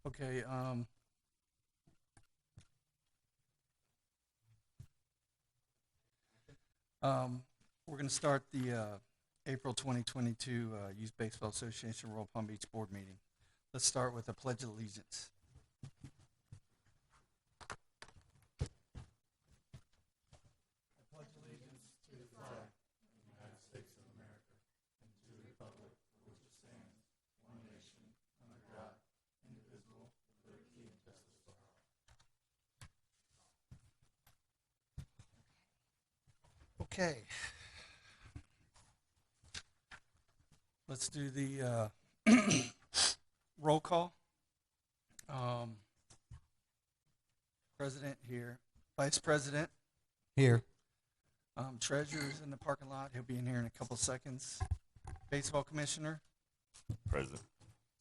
Okay, we're going to start the April 2022 Youth Baseball Association Royal Palm Beach Board meeting. Let's start with the Pledge of Allegiance. Okay. Let's do the roll call. President here. Vice President. Here. Treasurer's in the parking lot. He'll be in here in a couple seconds. Baseball Commissioner. Present.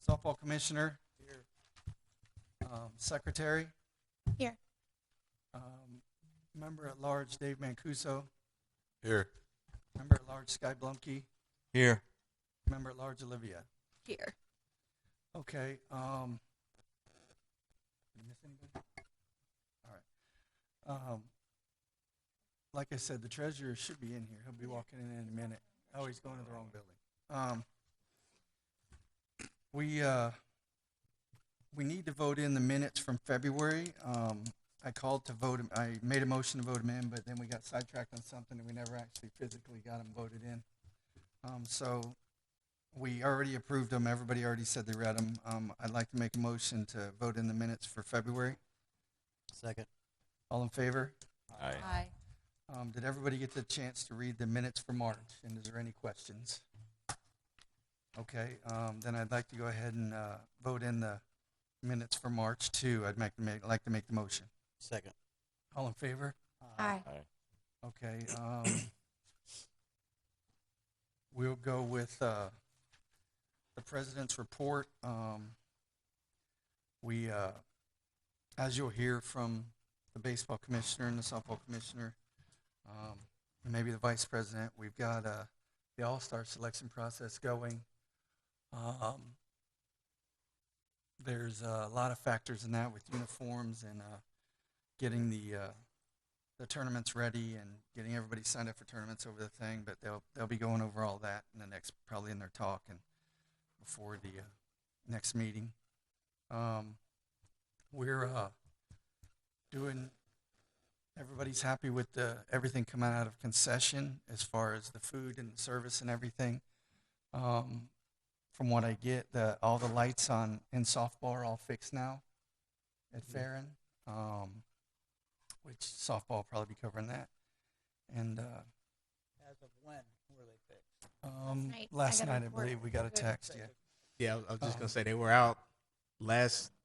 Softball Commissioner. Here. Secretary. Here. Member at Large Dave Mancuso. Here. Member at Large Sky Blumke. Here. Member at Large Olivia. Here. Okay. Did I miss anybody? All right. Like I said, the treasurer should be in here. He'll be walking in a minute. Oh, he's going to the wrong building. We need to vote in the minutes from February. I called to vote. I made a motion to vote them in, but then we got sidetracked on something and we never actually physically got them voted in. So we already approved them. Everybody already said they read them. I'd like to make a motion to vote in the minutes for February. Second. All in favor? Aye. Aye. Did everybody get the chance to read the minutes for March? And is there any questions? Okay, then I'd like to go ahead and vote in the minutes for March too. I'd like to make the motion. Second. All in favor? Aye. Aye. Okay. We'll go with the president's report. As you'll hear from the baseball commissioner and the softball commissioner, and maybe the vice president, we've got the all-star selection process going. There's a lot of factors in that with uniforms and getting the tournaments ready and getting everybody signed up for tournaments over the thing, but they'll be going over all that in the next, probably in their talk and before the next meeting. We're doing. Everybody's happy with everything coming out of concession as far as the food and service and everything. From what I get, all the lights in softball are all fixed now at Farron, which softball will probably be covering that. And As of when were they fixed? last I got a night I report. believe we got a text. Yeah. Yeah, I was just gonna say they were out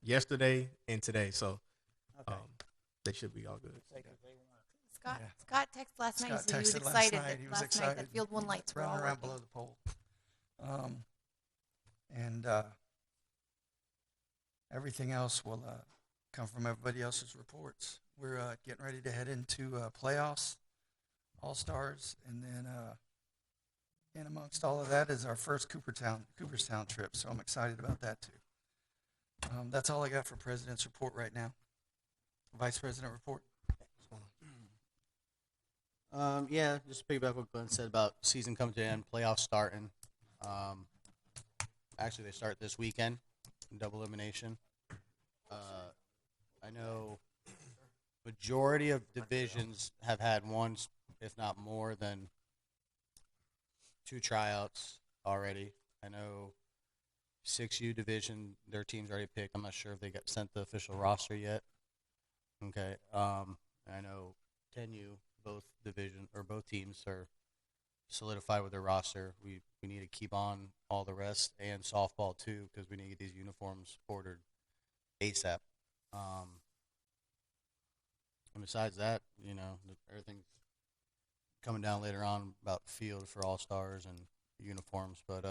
yesterday and today, so Okay. they should be all good. Scott, Yeah. Scott texted last night. Scott He said he was texted last excited. night. He was last excited. night that Field 1 lights were all Running around working. below the pole. And everything else will come from everybody else's reports. We're getting ready to head into playoffs, all-stars, and then in amongst all of that is our first Cooperstown trip, so I'm excited about that too. That's all I got for President's report right now. Vice President report. Yeah, just to piggyback what Glenn said about season coming to an end, playoffs starting. Actually, they start this weekend, double elimination. I know majority of divisions have had one, if not more than 2 tryouts already. I know 6U division, their team's already picked. I'm not sure if they got sent the official roster yet. Okay. I know 10U, both teams are solidified with their roster. We need to keep on all the rest and softball too because we need to get these uniforms ordered ASAP. And besides that, everything's coming down later on about field for all stars and uniforms, but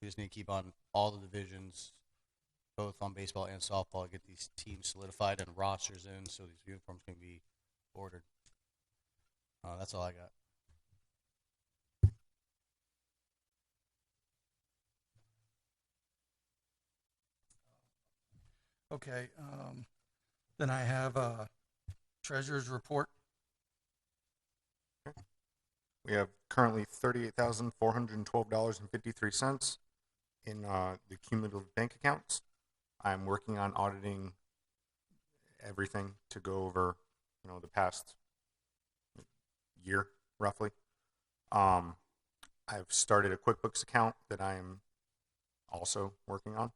we just need to keep on all the divisions, both on baseball and softball, get these teams solidified and rosters in so these uniforms can be ordered. That's all I got. Okay, then I have a treasurer's report. We have currently $38,412.53 in the cumulative bank accounts. I'm working on auditing everything to go over, the past year roughly. I've started a QuickBooks account that I'm also working on.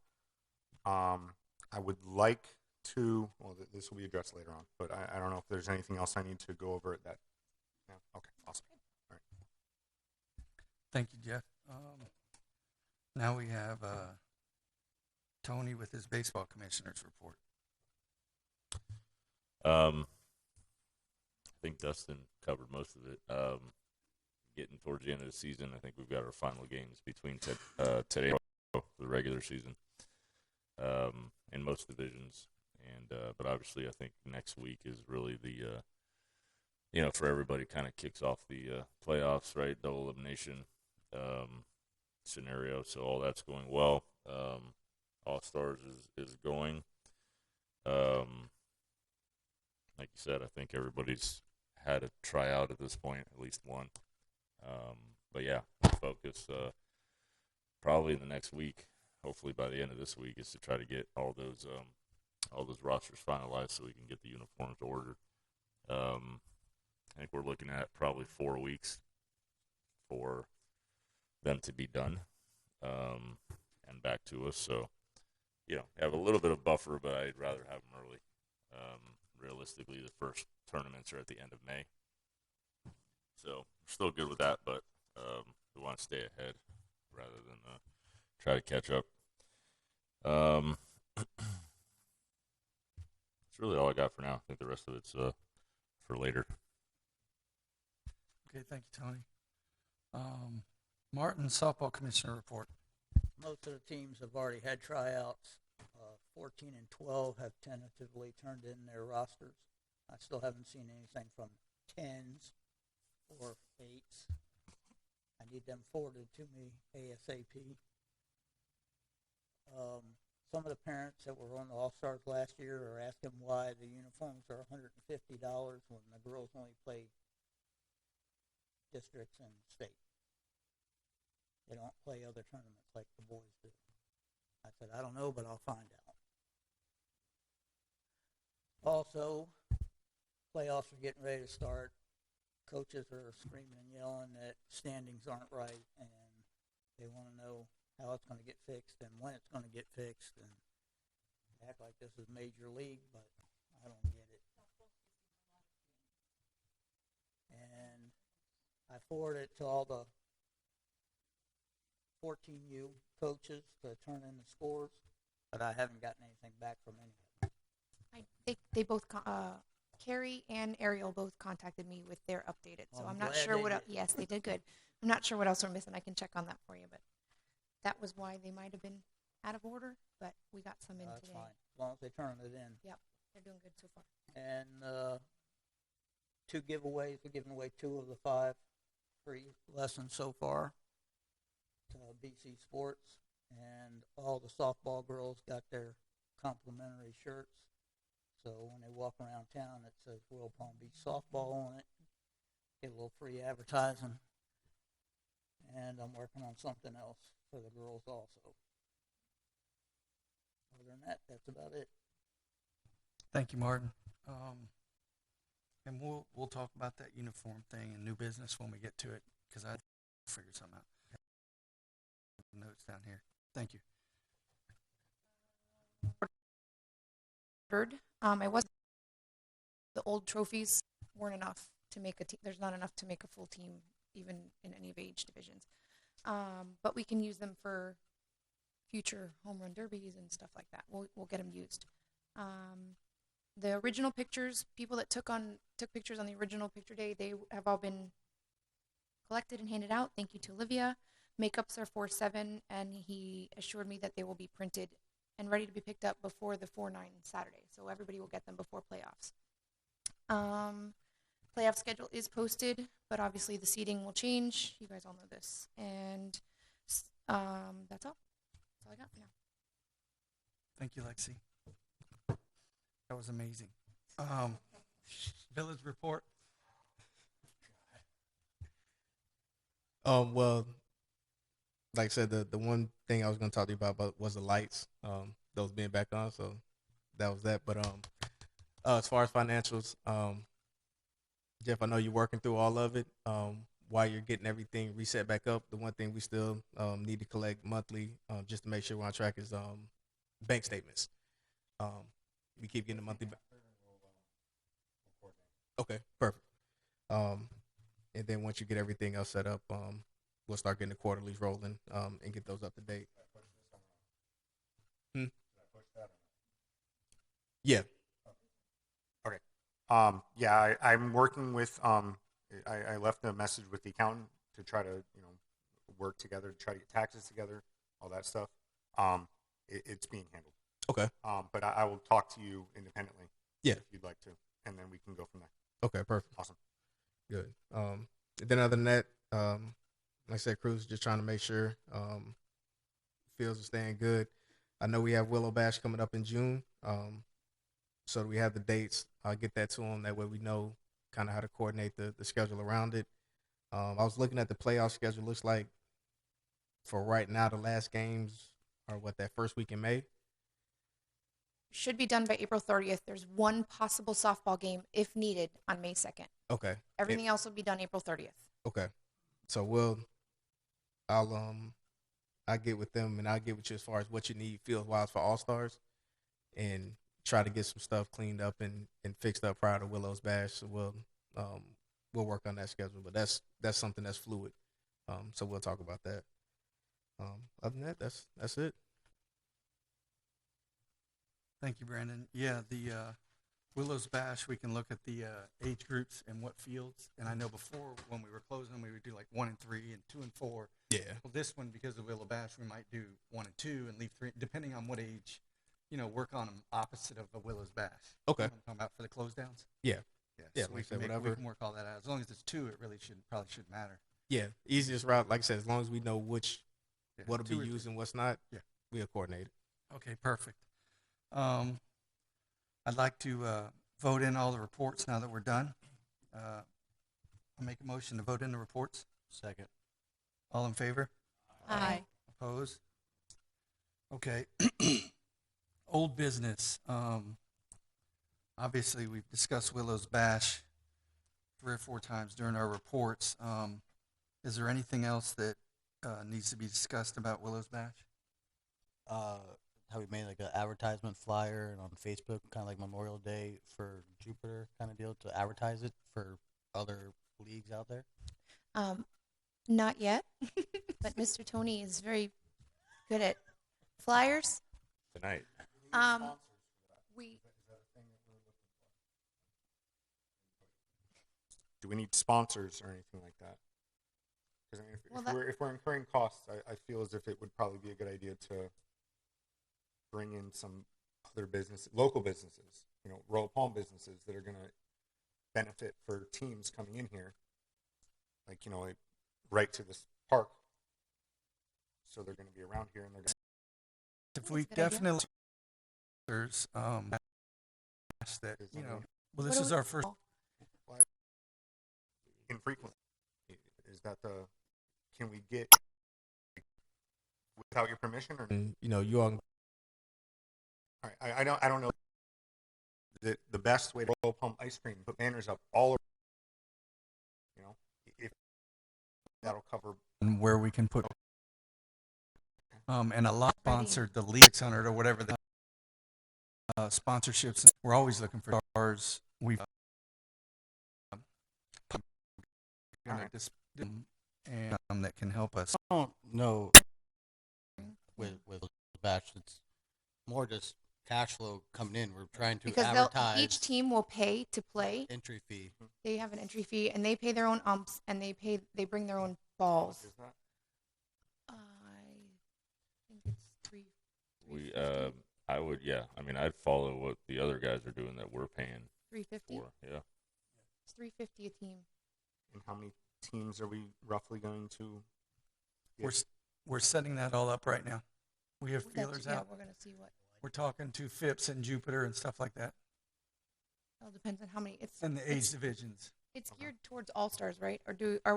I would like to, well, this will be addressed later on, but I don't know if there's anything else I need to go over at that. No? Okay, awesome. All right. Thank you, Jeff. Now we have Tony with his baseball commissioner's report. I think Dustin covered most of it. Getting towards the end of the season, I think we've got our final games between today and the regular season in most divisions. And but obviously, I think next week is really the for everybody, kind of kicks off the playoffs, right? Double elimination scenario. So all that's going well. All Stars is going. Like you said, I think everybody's had a tryout at this point, at least one. But yeah, focus probably in the next week, hopefully by the end of this week, is to try to get all those rosters finalized so we can get the uniforms ordered. I think we're looking at probably 4 weeks for them to be done and back to us. So, have a little bit of buffer, but I'd rather have them early. Realistically, the first tournaments are at the end of May. So we're still good with that, but we want to stay ahead rather than try to catch up. That's really all I got for now. I think the rest of it's for later. Okay, thank you, Tony. Martin, softball commissioner report. Most of the teams have already had tryouts. 14 and 12 have tentatively turned in their rosters. I still haven't seen anything from 10s or 8s. I need them forwarded to me ASAP. Some of the parents that were on the All-Stars last year are asking why the uniforms are $150 when the girls only play districts and state. They don't play other tournaments like the boys do. I said, I don't know, but I'll find out. Also, playoffs are getting ready to start. Coaches are screaming and yelling that standings aren't right, and they want to know how it's going to get fixed and when it's going to get fixed, and act like this is major league, but I don't get it. And I forwarded it to all the 14U coaches to turn in the scores, but I haven't gotten anything back from any of them. They both, Carrie and Ariel both contacted me with their updated. So Well, I'm I'm not glad sure they what. did. Yes, they did good. I'm not sure what else we're missing. I can check on that for you, but that was why they might have been out of order. But we got some in That's today. fine, as long as they turn it in. Yep, they're doing good so far. And 2 giveaways. We're giving away 2 of the 5 free lessons so far to BC Sports, and all the softball girls got their complimentary shirts. So when they walk around town, it says Royal Palm Beach Softball on it. Get a little free advertising. And I'm working on something else for the girls also. Other than that, that's about it. Thank you, Martin. And we'll talk about that uniform thing and new business when we get to it, because I figured something out. Notes down here. Thank you. I wasn't. The old trophies weren't enough to make a team. There's not enough to make a full team, even in any of age divisions. But we can use them for future home run derbies and stuff like that. We'll get them used. The original pictures, people that took pictures on the original picture day, they have all been collected and handed out. Thank you to Olivia. Makeups are 4/7, and he assured me that they will be printed and ready to be picked up before the 4/9 Saturday. So everybody will get them before playoffs. Playoff schedule is posted, but obviously the seating will change. You guys all know this. And that's all. That's all I got for now. Thank you, Lexi. That was amazing. Village report. Well, like I said, the one thing I was going to talk to you about was the lights. Those being back on, so that was that. But as far as financials, Jeff, I know you're working through all of it. While you're getting everything reset back up, the one thing we still need to collect monthly, just to make sure we're on track, is bank statements. We keep getting the monthly. Okay, perfect. Um, and then once you get everything else set up, we'll start getting the quarterlies rolling, and get those up to date. Hmm? Yeah. Okay. Yeah, I'm working with, I left a message with the accountant to try to, work together, to try to get taxes together, all that stuff. It's being handled. Okay. But I will talk to you independently. Yeah. If you'd like to, and then we can go from there. Okay, perfect. Awesome. Good. Then other than that, like I said, Cruz just trying to make sure fields are staying good. I know we have Willow Bash coming up in June. So we have the dates. I'll get that to them. That way we know kind of how to coordinate the schedule around it. I was looking at the playoff schedule. Looks like for right now, the last games are that first week in May. Should be done by April 30th. There's one possible softball game, if needed, on May 2nd. Okay. Everything else will be done April 30th. Okay. So I'll get with them, and I'll get with you as far as what you need field wise for All Stars, and try to get some stuff cleaned up and fixed up prior to Willow's Bash. So we'll work on that schedule, but that's something that's fluid. So we'll talk about that. Other than that, that's it. Thank you, Brandon. Yeah, the Willows Bash, we can look at the age groups and what fields. And I know before when we were closing, we would do like 1 and 3 and 2 and 4. Yeah. Well, this one, because of Willow Bash, we might do 1 and 2 and leave 3, depending on what age. Work on them opposite of a Willow's Bash. Okay. You know what I'm talking about for the close downs. Yeah. Yeah, So like we I said, can we whatever. can work all that out. As long as it's 2, it really probably shouldn't matter. Yeah, easiest route, like I said, as long as we know what'll 2 be or used 3. and what's not. Yeah. We'll coordinate it. Okay, perfect. I'd like to vote in all the reports now that we're done. I'll make a motion to vote in the reports. Second. All in favor? Aye. Opposed? Okay. Old business. Obviously, we've discussed Willow's Bash 3 or 4 times during our reports. Is there anything else that needs to be discussed about Willow's Bash? How we made like an advertisement flyer and on Facebook, kind of like Memorial Day for Jupiter kind of deal to advertise it for other leagues out there. Not yet, but Mr. Tony is very good at flyers. Tonight. We Do we need sponsors or anything like that? Because if we're incurring costs, I feel as if it would probably be a good idea to bring in some other local businesses, Royal Palm businesses that are going to benefit for teams coming in here, like right to this park. So they're going to be around here, and they're going to. If we That's a good idea. definitely there's that well, this What is do we- our first. Infrequent. Is that can we get without your permission or? And you all. All right, I don't know the best way to Royal Palm ice cream. Put banners up all around. If that'll cover. And where we can put and a lot sponsored the league 600 or whatever the sponsorships. We're always looking for stars. We've Alright. and that can help us. I don't know with Bash. It's more just cash flow coming in. We're trying to because advertise each team will pay to play. entry fee. They have an entry fee, and they pay their own umps, and they bring their own balls. Is that? I think it's three. We I would I'd follow what the other guys are doing that we're paying 350. for. Yeah. It's 350 a team. And how many teams are we roughly going to? We're setting that all up right now. We have That's- feelers yeah, out. we're gonna see what. We're talking to Phipps and Jupiter and stuff like that. all depends on how many. And the age divisions. It's geared towards all stars, right?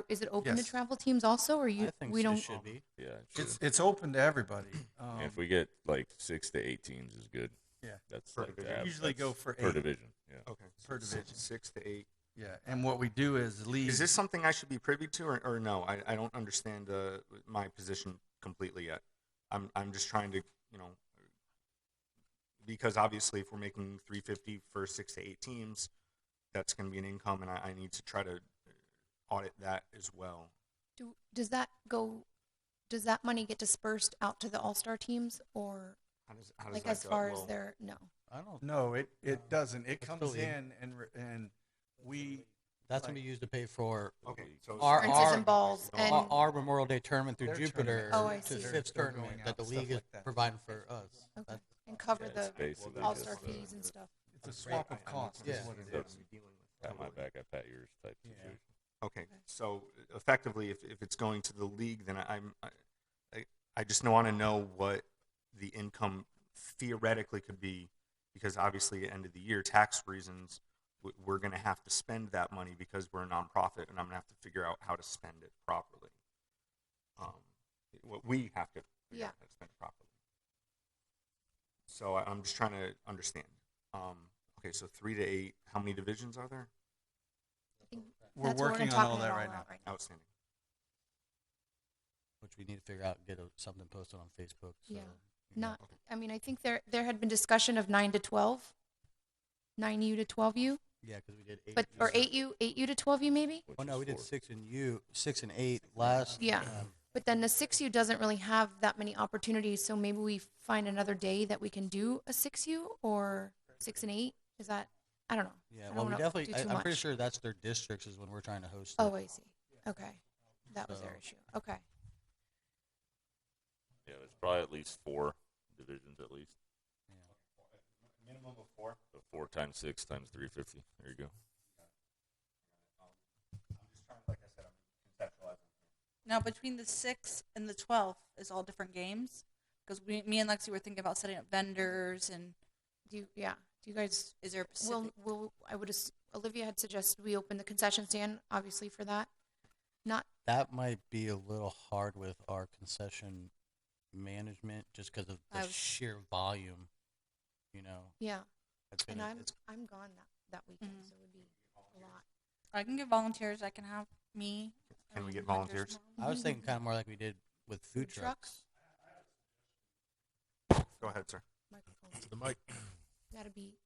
Is it open to Yes. travel teams also, or I think we it don't? should be. Yeah, it should. It's open to everybody. And if we get like 6 to 8 teams is good. Yeah. That's Per like the division. Usually that's go for per 8. division. Yeah. Okay. Per division. 6 to 8. Yeah, and what we do is leave. Is this something I should be privy to, or no? I don't understand my position completely yet. I'm just trying to, because obviously if we're making 350 for 6 to 8 teams, that's going to be an income, and I need to try to audit that as well. Does that money get dispersed out to the all-star teams, or How does like that as go? far Well, as their no? I don't. No, it doesn't. It It's comes still in and we. That's gonna be used to pay for okay, so our Fences and balls and our Memorial Day tournament through Their Jupiter tournament. Oh, I to see. fifth They're tournament going that out, the stuff league is like that. providing for us. Okay, That- and cover Yeah, it's the basically all-star just, fees and stuff. It's a swap of costs. Yeah. Is what it So- is. Pat my back, I pat yours type situation. Okay, so effectively, if it's going to the league, then I just want to know what the income theoretically could be, because obviously at the end of the year, tax reasons, we're going to have to spend that money because we're a nonprofit, and I'm going to have to figure out how to spend it properly. We have to figure out how to spend it properly. So I'm just trying to understand. Okay, so 3 to 8. How many divisions are there? I think We're that's what working gonna on talk all it that all right out now. Outstanding. which we need to figure out, get something posted on Facebook. So, Yeah. you know. Not. I mean, I think there had been discussion of 9 to 12, 9U to 12U, Yeah, because we did 8. but or 8U to 12U maybe. Oh no, is we did 4. 6 and 8 last. Yeah. But then the 6U doesn't really have that many opportunities, so maybe we find another day that we can do a 6U or 6 and 8. Is that? I don't know. Yeah, I well, don't we wanna definitely. do too I'm pretty much. sure that's their districts is when we're trying to host. Oh, it. I see. Okay, that was their So- issue. Okay. Yeah, there's probably at least 4 divisions at least. Minimum of 4. So 4 times 6 times 350. There you go. I'm just trying, like I said, I'm conceptualizing. Now, between the 6th and the 12th is all different games? Because me and Lexi were thinking about setting up vendors, and Do you guys? is there a specific? Olivia had suggested we open the concession stand, obviously for that. Not. That might be a little hard with our concession management, just because of the I was- sheer volume. You know, Yeah, it's and gonna. I'm gone that weekend, Mhm. so it would be a lot. I can get volunteers. I can have me. Can we get vendors volunteers? tomorrow. I was thinking kind of more like we did with food Food trucks? trucks. Go ahead, sir. Microphone. The mic. Gotta be.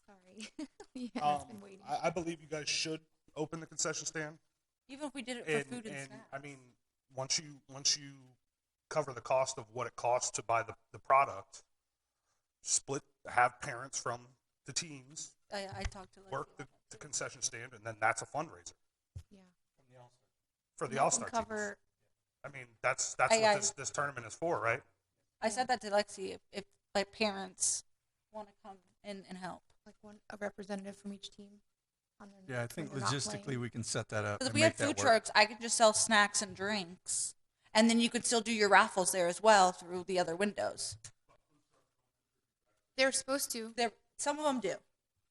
Sorry. Yeah, it's been waiting. I believe you guys should open the concession stand, Even if we did it for and food and snacks. I mean, once you cover the cost of what it costs to buy the product, have parents from the teams I talked to Lexi work about the concession stand, and then that's a fundraiser Yeah. for the And All that Star can teams. cover. I mean, that's I- what this tournament is for, right? I said that to Lexi. If like parents want to come in and help, Like a representative from each team. On their Yeah, I when think they're not logistically playing. we can set that up. because if and we make have that food work. trucks, I could just sell snacks and drinks, and then you could still do your raffles there as well through the other windows. They're supposed to. Some of them do.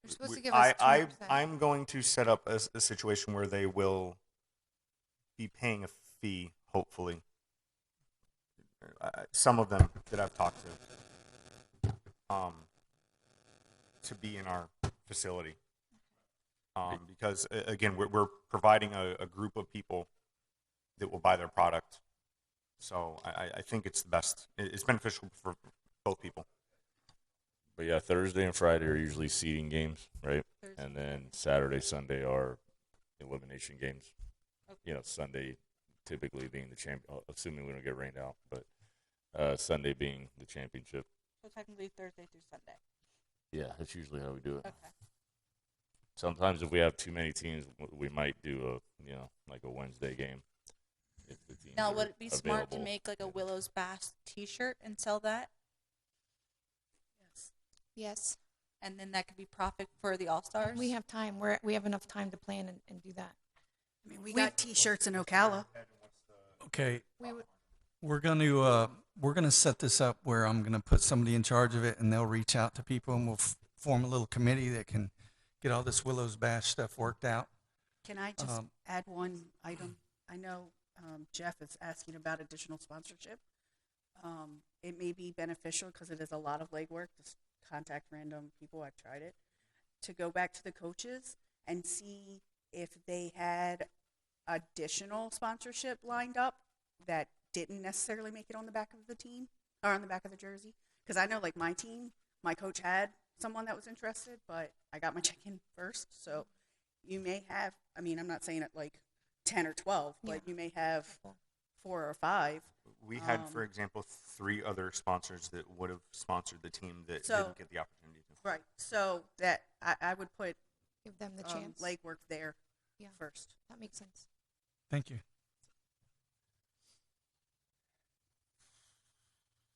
They're supposed to give us 20%. I'm going to set up a situation where they will be paying a fee, hopefully. Some of them that I've talked to be in our facility. Because, again, we're providing a group of people that will buy their product. So I think it's the best. It's beneficial for both people. But yeah, Thursday and Friday are usually seeding games, right? Thursday. And then Saturday, Sunday are elimination games. Okay. You know, Sunday typically being the champion, assuming we don't get rained out, but Sunday being the championship. So technically Thursday through Sunday. Yeah, that's usually how we do it. Okay. Sometimes if we have too many teams, we might do like a Wednesday game. If the teams Now, are would it be smart to available. make like a Willow's Bass T-shirt and sell that, Yes. and then that could be profit for the All Stars? We have time. We have enough time to plan and do that. I mean, we got T-shirts in Ocala. Okay, We would. we're gonna set this up where I'm gonna put somebody in charge of it, and they'll reach out to people, and form a little committee that can get all this Willows Bash stuff worked out. Can I just Um, add one item? I know Jeff is asking about additional sponsorship. It may be beneficial because it is a lot of legwork. Just contact random people. I've tried it. To go back to the coaches and see if they had additional sponsorship lined up that didn't necessarily make it on the back of the team or on the back of the jersey. Because I know, like, my team, my coach had someone that was interested, but I got my check in first. So you may have, I mean, I'm not saying it like 10 or 12, but Yeah. you may have 4 or 5. We had, for example, 3 other sponsors that would have sponsored the team that So- didn't get the opportunity to. Right. So that I would put Give them the chance. legwork there Yeah. first. That makes sense. Thank you.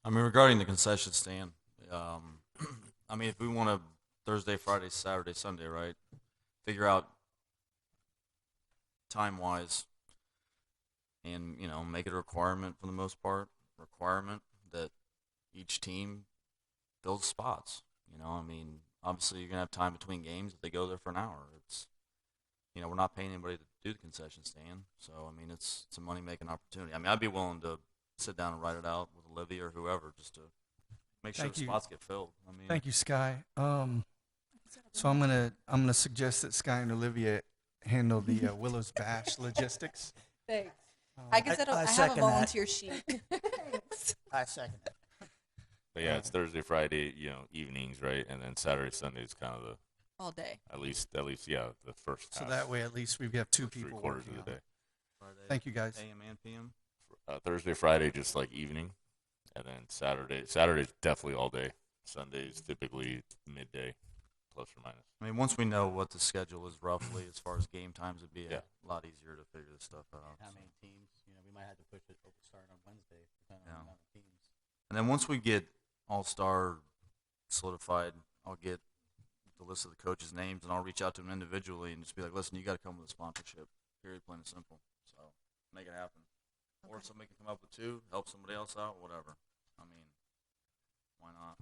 I mean, regarding the concession stand, I mean, if we want to Thursday, Friday, Saturday, Sunday, right? Figure out time-wise, and make it a requirement for the most part. Requirement that each team fills spots. I mean, obviously you're gonna have time between games if they go there for an hour. It's we're not paying anybody to do the concession stand, so I mean it's a money-making opportunity. I mean, I'd be willing to sit down and write it out with Olivia or whoever just to make sure Thank the you. spots get filled. I mean, Thank you, Sky. So I'm gonna suggest that Sky and Olivia handle the Willows Bash logistics. Thanks. I can I- set I I have a second that. volunteer sheet. I second it. But yeah, it's Thursday, Friday, evenings, right? And then Saturday, Sunday is kind of the All day. at least yeah, the first So half, that way, at least we've got 2 first people 3/4 working of the on day. it. Thank you, guys. AM and PM. Thursday, Friday, just like evening, and then Saturday's definitely all day. Sunday's typically midday, plus or minus. I mean, once we know what the schedule is roughly as far as game times, it'd be Yeah. a lot easier to figure this stuff out. How so. many teams? We might have to push it start on Wednesday, depending on Yeah. the amount of teams. And then once we get All-Star solidified, I'll get the list of the coaches' names, and I'll reach out to them individually and just be like, listen, you got to come with a sponsorship, period, plain and simple. So make it happen. Or Okay. somebody can come up with 2, help somebody else out, whatever. I mean, why not?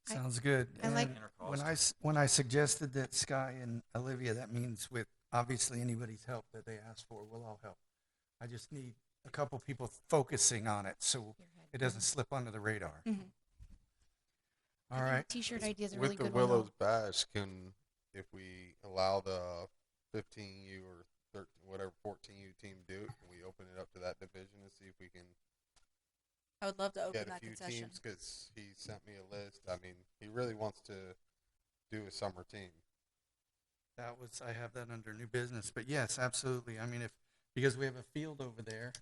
Sounds good. I like- And Intercost. when I suggested that Sky and Olivia, that means with obviously anybody's help that they ask for, we'll all help. I just need a couple people focusing on it so Your head. it doesn't slip under the radar. Mhm. All right. T-shirt idea is a With really the good Willows one. Bash, if we allow the 15U or 13, whatever 14U team do it, can we open it up to that division and see if we can I would love to open get a that few concession. teams? Because he sent me a list. I mean, he really wants to do a summer team. I have that under new business, but yes, absolutely. I mean, because we have a field over there,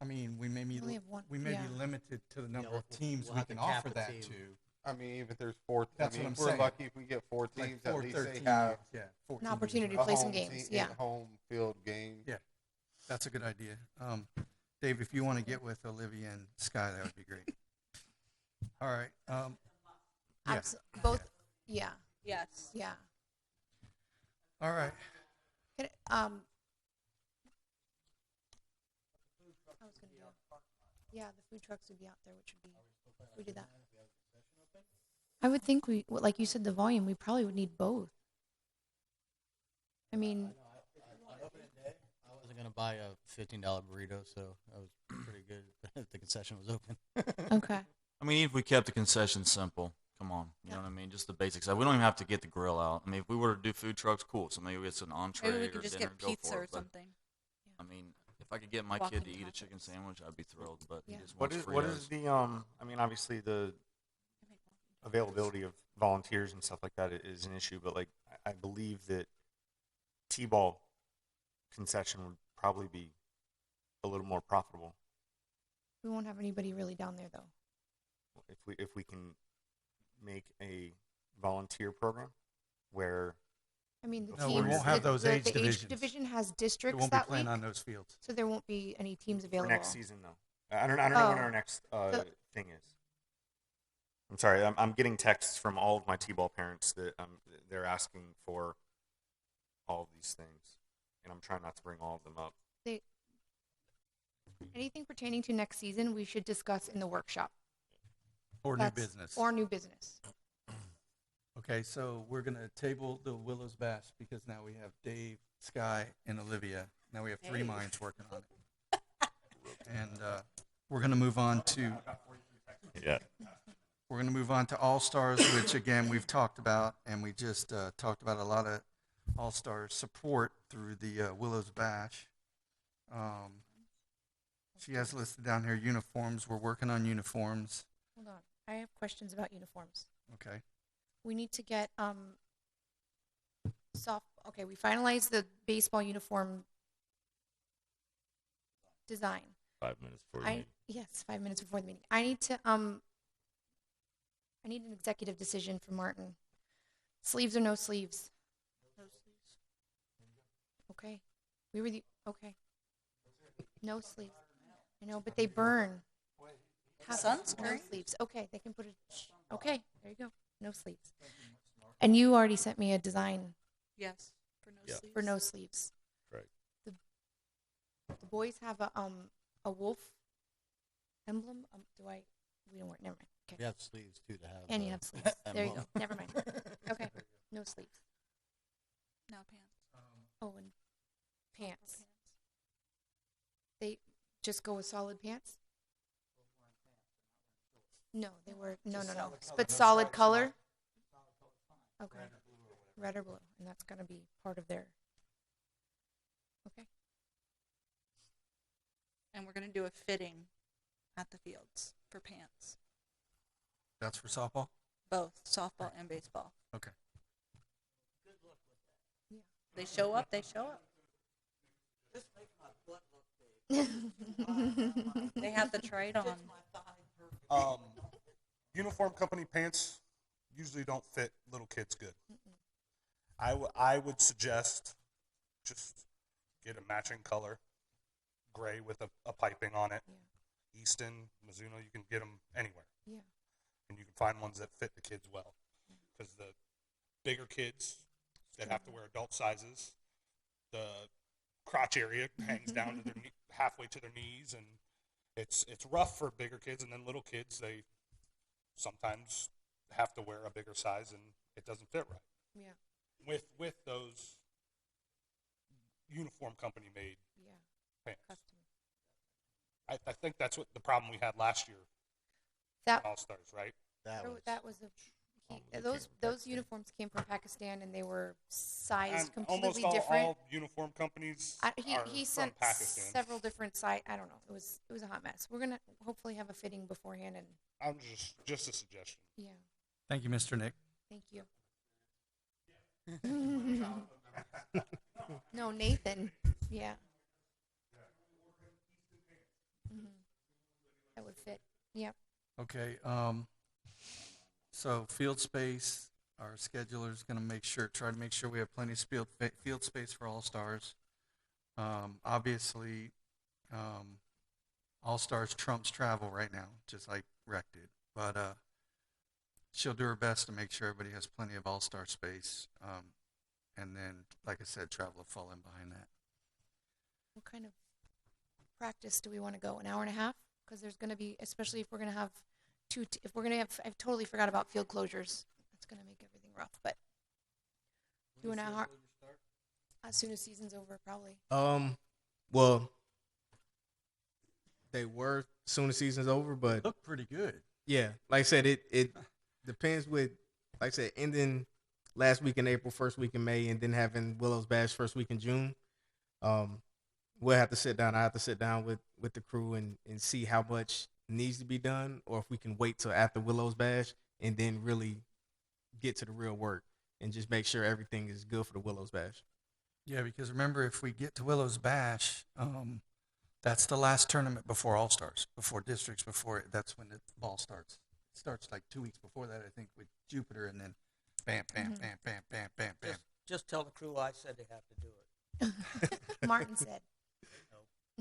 I mean, we may be only have one, we may yeah. be limited to the number we'll- of teams we'll we have can to cap offer the that team. to. I mean, even if there's 4, That's I mean, what if I'm we're saying. lucky if we get 4 Like teams, at 4 least 13 they have yeah, 14 An opportunity a to play some home games. team- Yeah. home field game. Yeah. That's a good idea. Dave, if you want to get with Olivia and Sky, that would be great. All right. Yeah. Both. Yeah. Yes. Yeah. All right. Can it, I was gonna do. Yeah, the food trucks would be out there, which would be. We did that. I would think like you said, the volume. We probably would need both. I mean, I wasn't gonna buy a $15 burrito, so that was pretty good if the concession was open. okay. I mean, if we kept the concession simple, come on, you know what I mean? Just the basics. We don't even have to get the grill out. I mean, if we were to do food trucks, cool. So maybe it's an entree Maybe we or could just dinner, get go pizza for or it. But, something. I mean, if I could get my Walking kid to eat a chicken tacos. sandwich, I'd be thrilled. But Yeah. he just What wants is Fritos. the I mean, obviously the availability of volunteers and stuff like that is an issue, but like I believe that T-ball concession would probably be a little more profitable We won't have anybody really down there though. if we can make a volunteer program where I mean, the No, we teams. won't have those age the divisions. age division has It districts won't be that playing week, on those fields. so there won't be any teams for available. next season though. I don't know when Oh. our next So- thing is. I'm sorry. I'm getting texts from all of my T-ball parents that they're asking for all of these things, and I'm trying not to bring all of them up. Anything pertaining to next season, we should discuss in the workshop. Or new That's- business. Or new business. Okay. Okay, so we're gonna table the Willows Bash because now we have Dave, Sky, and Olivia. Now we have three minds working on it, and we're gonna move on to Yeah. we're gonna move on to All Stars, which again we've talked about, and we just talked about a lot of All Stars support through the Willows Bash. She has listed down here uniforms. We're working on uniforms. Hold on. I have questions about uniforms. Okay. We need to get soft. Okay, we finalized the baseball uniform design. 5 minutes before the meeting. Yes, 5 minutes before the meeting. I need to I need an executive decision from Martin. Sleeves or no sleeves? No sleeves. Okay. We were the okay. No sleeves. I know, but they burn. No Sunscreen. sleeves. Okay, they can put it. Okay, there you go. No sleeves. And you already sent me a design Yes, for no Yeah. sleeves. for no sleeves. Right. The boys have a wolf emblem. Do I? We don't work. Never mind. Okay. You have sleeves too to have. And you have sleeves. There you go. emblem. Never mind. Okay. No sleeves. Now pants. Oh, and pants. They just go with solid pants? No, they were no. But solid color? Okay. Red or blue, and that's going to be part of their. Okay. And we're gonna do a fitting at the fields for pants, That's for softball? both softball and baseball. Okay. They show up. They show up. They have the trade on. Uniform company pants usually don't fit little kids good. I would suggest just get a matching color, gray with a piping on it. Yeah. Easton, Mizuno, you can get them anywhere. Yeah. And you can find ones that fit the kids well. Because the bigger kids that have to wear adult sizes, the crotch area hangs down to their halfway to their knees, and it's rough for bigger kids. And then little kids, they sometimes have to wear a bigger size, and it doesn't fit right. Yeah. With those uniform company made Yeah. pants. Custom. I think that's what the problem we had last year That at All Stars, right? that was those uniforms came from Pakistan, and they were sized And completely almost different. all uniform companies He are sent from Pakistan. several different size. I don't know. It was a hot mess. We're gonna hopefully have a fitting beforehand, and I'm just a suggestion. yeah. Thank you, Mr. Nick. Thank you. No, Nathan. Yeah. That would fit. Yep. Okay. So field space, our scheduler is going to try to make sure we have plenty of field space for All Stars. Obviously, All Stars trumps travel right now, just like Rec did. But she'll do her best to make sure everybody has plenty of All Star space. And then, like I said, travel will fall in behind that. What kind of practice do we want to go? An hour and a half? Because there's going to be, especially if we're going to have if we're going to have, I've totally forgot about field closures. That's going to make everything rough. But do an hour. As soon as season's over, probably. Well, they were soon as season's over, but Look pretty good. yeah, like I said, it depends with, like I said, ending last week in April, first week in May, and then having Willows Bash first week in June. We'll have to sit down. I have to sit down with the crew and see how much needs to be done, or if we can wait till after Willows Bash and then really get to the real work and just make sure everything is good for the Willows Bash. Yeah, because remember, if we get to Willow's Bash, that's the last tournament before All Stars, before districts, that's when the ball starts. It starts like 2 weeks before that, I think, with Jupiter, and then bam, bam, bam, bam, bam, bam, bam. Just tell the crew I said they have to do it. Martin said.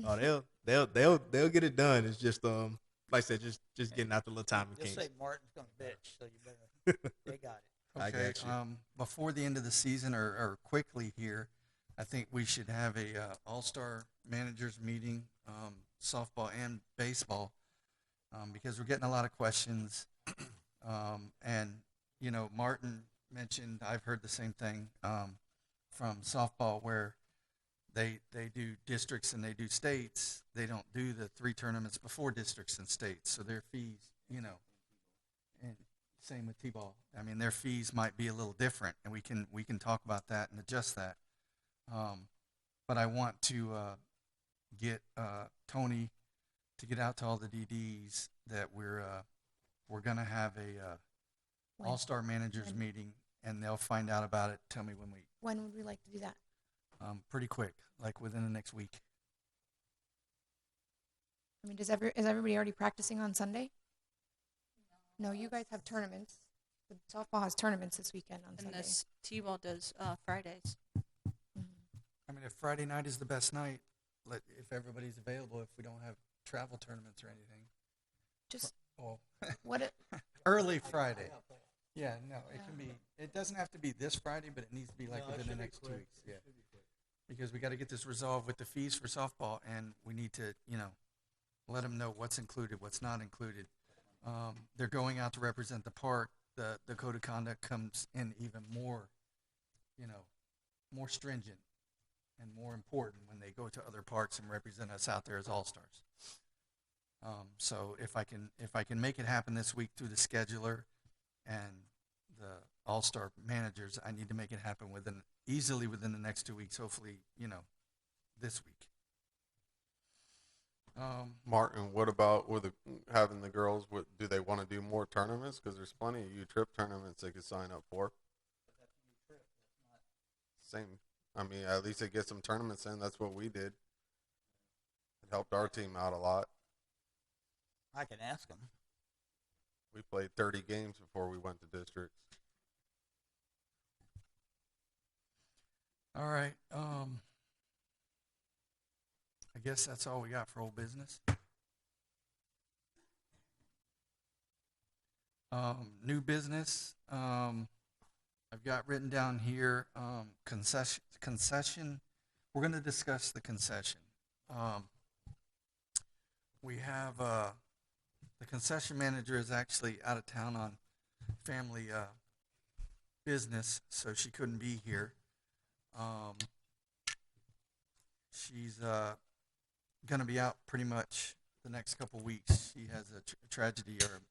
Oh, they'll get it done. It's just like I said, just getting out the little time and Just kinks. say Martin's gonna bitch, so you better. They got it. I got you. Before the end of the season, or quickly here, I think we should have a all-star managers meeting, softball and baseball, because we're getting a lot of questions. And Martin mentioned, I've heard the same thing from softball where they do districts and they do states. They don't do the 3 tournaments before districts and states, so their fees, and same with t-ball. I mean, their fees might be a little different, and we can talk about that and adjust that. But I want to get Tony to get out to all the DDs that we're gonna have a When? all-star managers When? meeting, and they'll find out about it. Tell me when we. When would we like to do that? Pretty quick, like within the next week. I mean, is everybody already practicing on Sunday? No, you guys have tournaments. The softball has tournaments this weekend on And Sunday. this T-ball does Fridays. Mhm. I mean, if Friday night is the best night, if everybody's available, if we don't have travel tournaments or anything. Just Well, what it, early Friday. Yeah, no, it can be. It doesn't have to be this Friday, but it needs to be like within the next 2 weeks. Yeah, because we got to get this resolved with the fees for softball, and we need to, let them know what's included, what's not included. They're going out to represent the park. The code of conduct comes in even more, more stringent and more important when they go to other parks and represent us out there as all-stars. So if I can make it happen this week through the scheduler and the all-star managers, I need to make it happen easily within the next 2 weeks. Hopefully, this week. Martin, what about having the girls? Do they want to do more tournaments? Because there's plenty of U-Trip tournaments they could sign up for. Same. I mean, at least it gets some tournaments in. That's what we did. It helped our team out a lot. I can ask them. We played 30 games before we went to districts. All right. I guess that's all we got for old business. New business. I've got written down here concession. We're going to discuss the concession. We have the concession manager is actually out of town on family business, so she couldn't be here. She's going to be out pretty much the next couple weeks. She has a tragedy or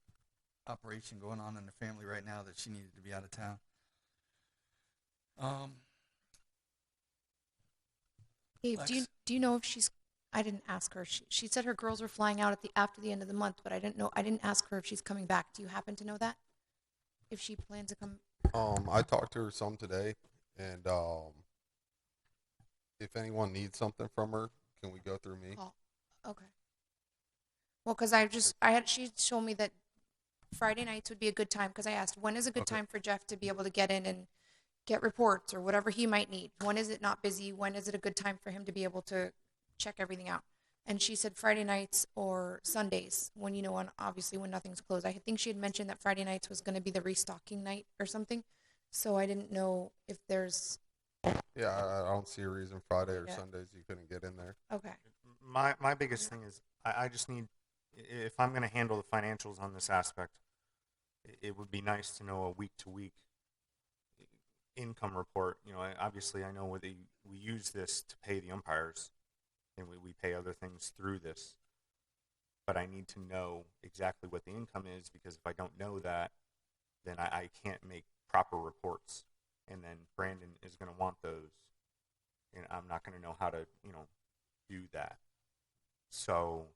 operation going on in the family right now that she needed to be out of town. Dave, Lex? do you know if she's? I didn't ask her. She said her girls were flying out after the end of the month, but I didn't know. I didn't ask her if she's coming back. Do you happen to know that? If she plans to come? I talked to her some today, and if anyone needs something from her, can we go through me? Oh, okay. Well, because she told me that Friday nights would be a good time because I asked when is a good Okay. time for Jeff to be able to get in and get reports or whatever he might need. When is it not busy? When is it a good time for him to be able to check everything out? And she said Friday nights or Sundays when obviously when nothing's closed. I think she had mentioned that Friday nights was going to be the restocking night or something. So I didn't know if there's Yeah, I don't see a reason Friday or Yeah. Sundays you couldn't get in there. okay. My biggest thing is I just need, if I'm going to handle the financials on this aspect, it would be nice to know a week-to-week income report. Obviously I know we use this to pay the umpires, and we pay other things through this. But I need to know exactly what the income is, because if I don't know that, then I can't make proper reports. And then Brandon is going to want those, and I'm not going to know how to, do that. So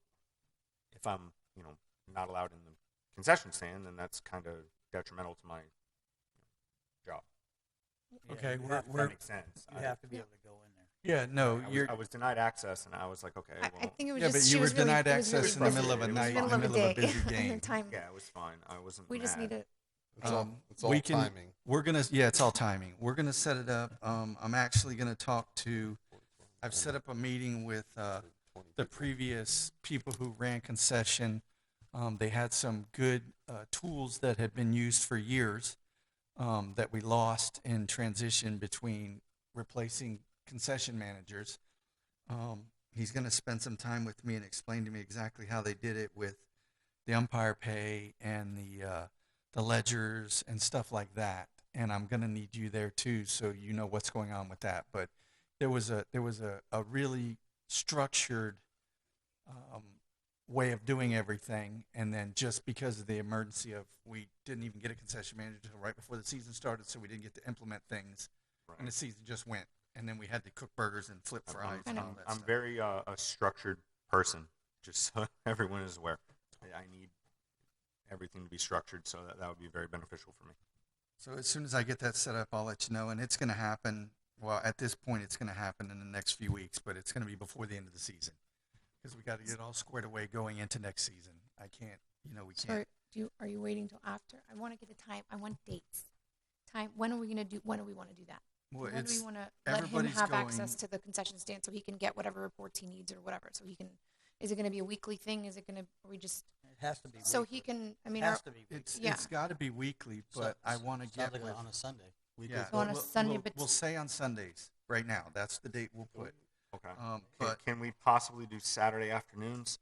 if I'm, not allowed in the concession stand, then that's kind of detrimental to my job. Okay, you we're- have to- we're- That makes sense. You have to be able to go in there. Yeah, no, I was denied access, and I was like, okay, I well, think it was yeah, just but she you were was really, denied it was really access in the busy. middle of a It was night, in middle the of a middle of a day. busy game. Time. yeah, it was fine. I wasn't We just mad. need to. It's all we can, timing. it's all timing. We're gonna set it up. I'm actually gonna talk to. I've set up a meeting with the previous people who ran concession. They had some good tools that had been used for years that we lost in transition between replacing concession managers. He's going to spend some time with me and explain to me exactly how they did it with the umpire pay and the ledgers and stuff like that. and I'm gonna need you there too, so you know what's going on with that. But there was a really structured um, way of doing everything, and then just because of the emergency of we didn't even get a concession manager until right before the season started, so we didn't get to implement things, and the season just went, and then we had to cook burgers and flip fries and all that I'm stuff. very a structured person, just so everyone is aware. I need everything to be structured, so that would be very beneficial for me. So as soon as I get that set up, I'll let you know, and it's going to happen. Well, at this point, it's going to happen in the next few weeks, but it's going to be before the end of the season because we got to get it all squared away going into next season. I can't, we So can't. are you waiting till after? I want to get a time. I want dates. Time. When are we gonna do? When do we want to do that? Well, When do we it's want to let him everybody's have going. access to the concession stand so he can get whatever reports he needs or whatever? So he can. Is it going to be a weekly thing? Is it going to? Are we just It has to be. so weekly. he can? I It mean, has to be. It's Yeah. it's got to be weekly, but I want to get Sounds like with. on a Sunday. Yeah, So on a Sunday, but we'll say on Sundays right now. That's the date we'll put. Okay. But Can we possibly do Saturday afternoons?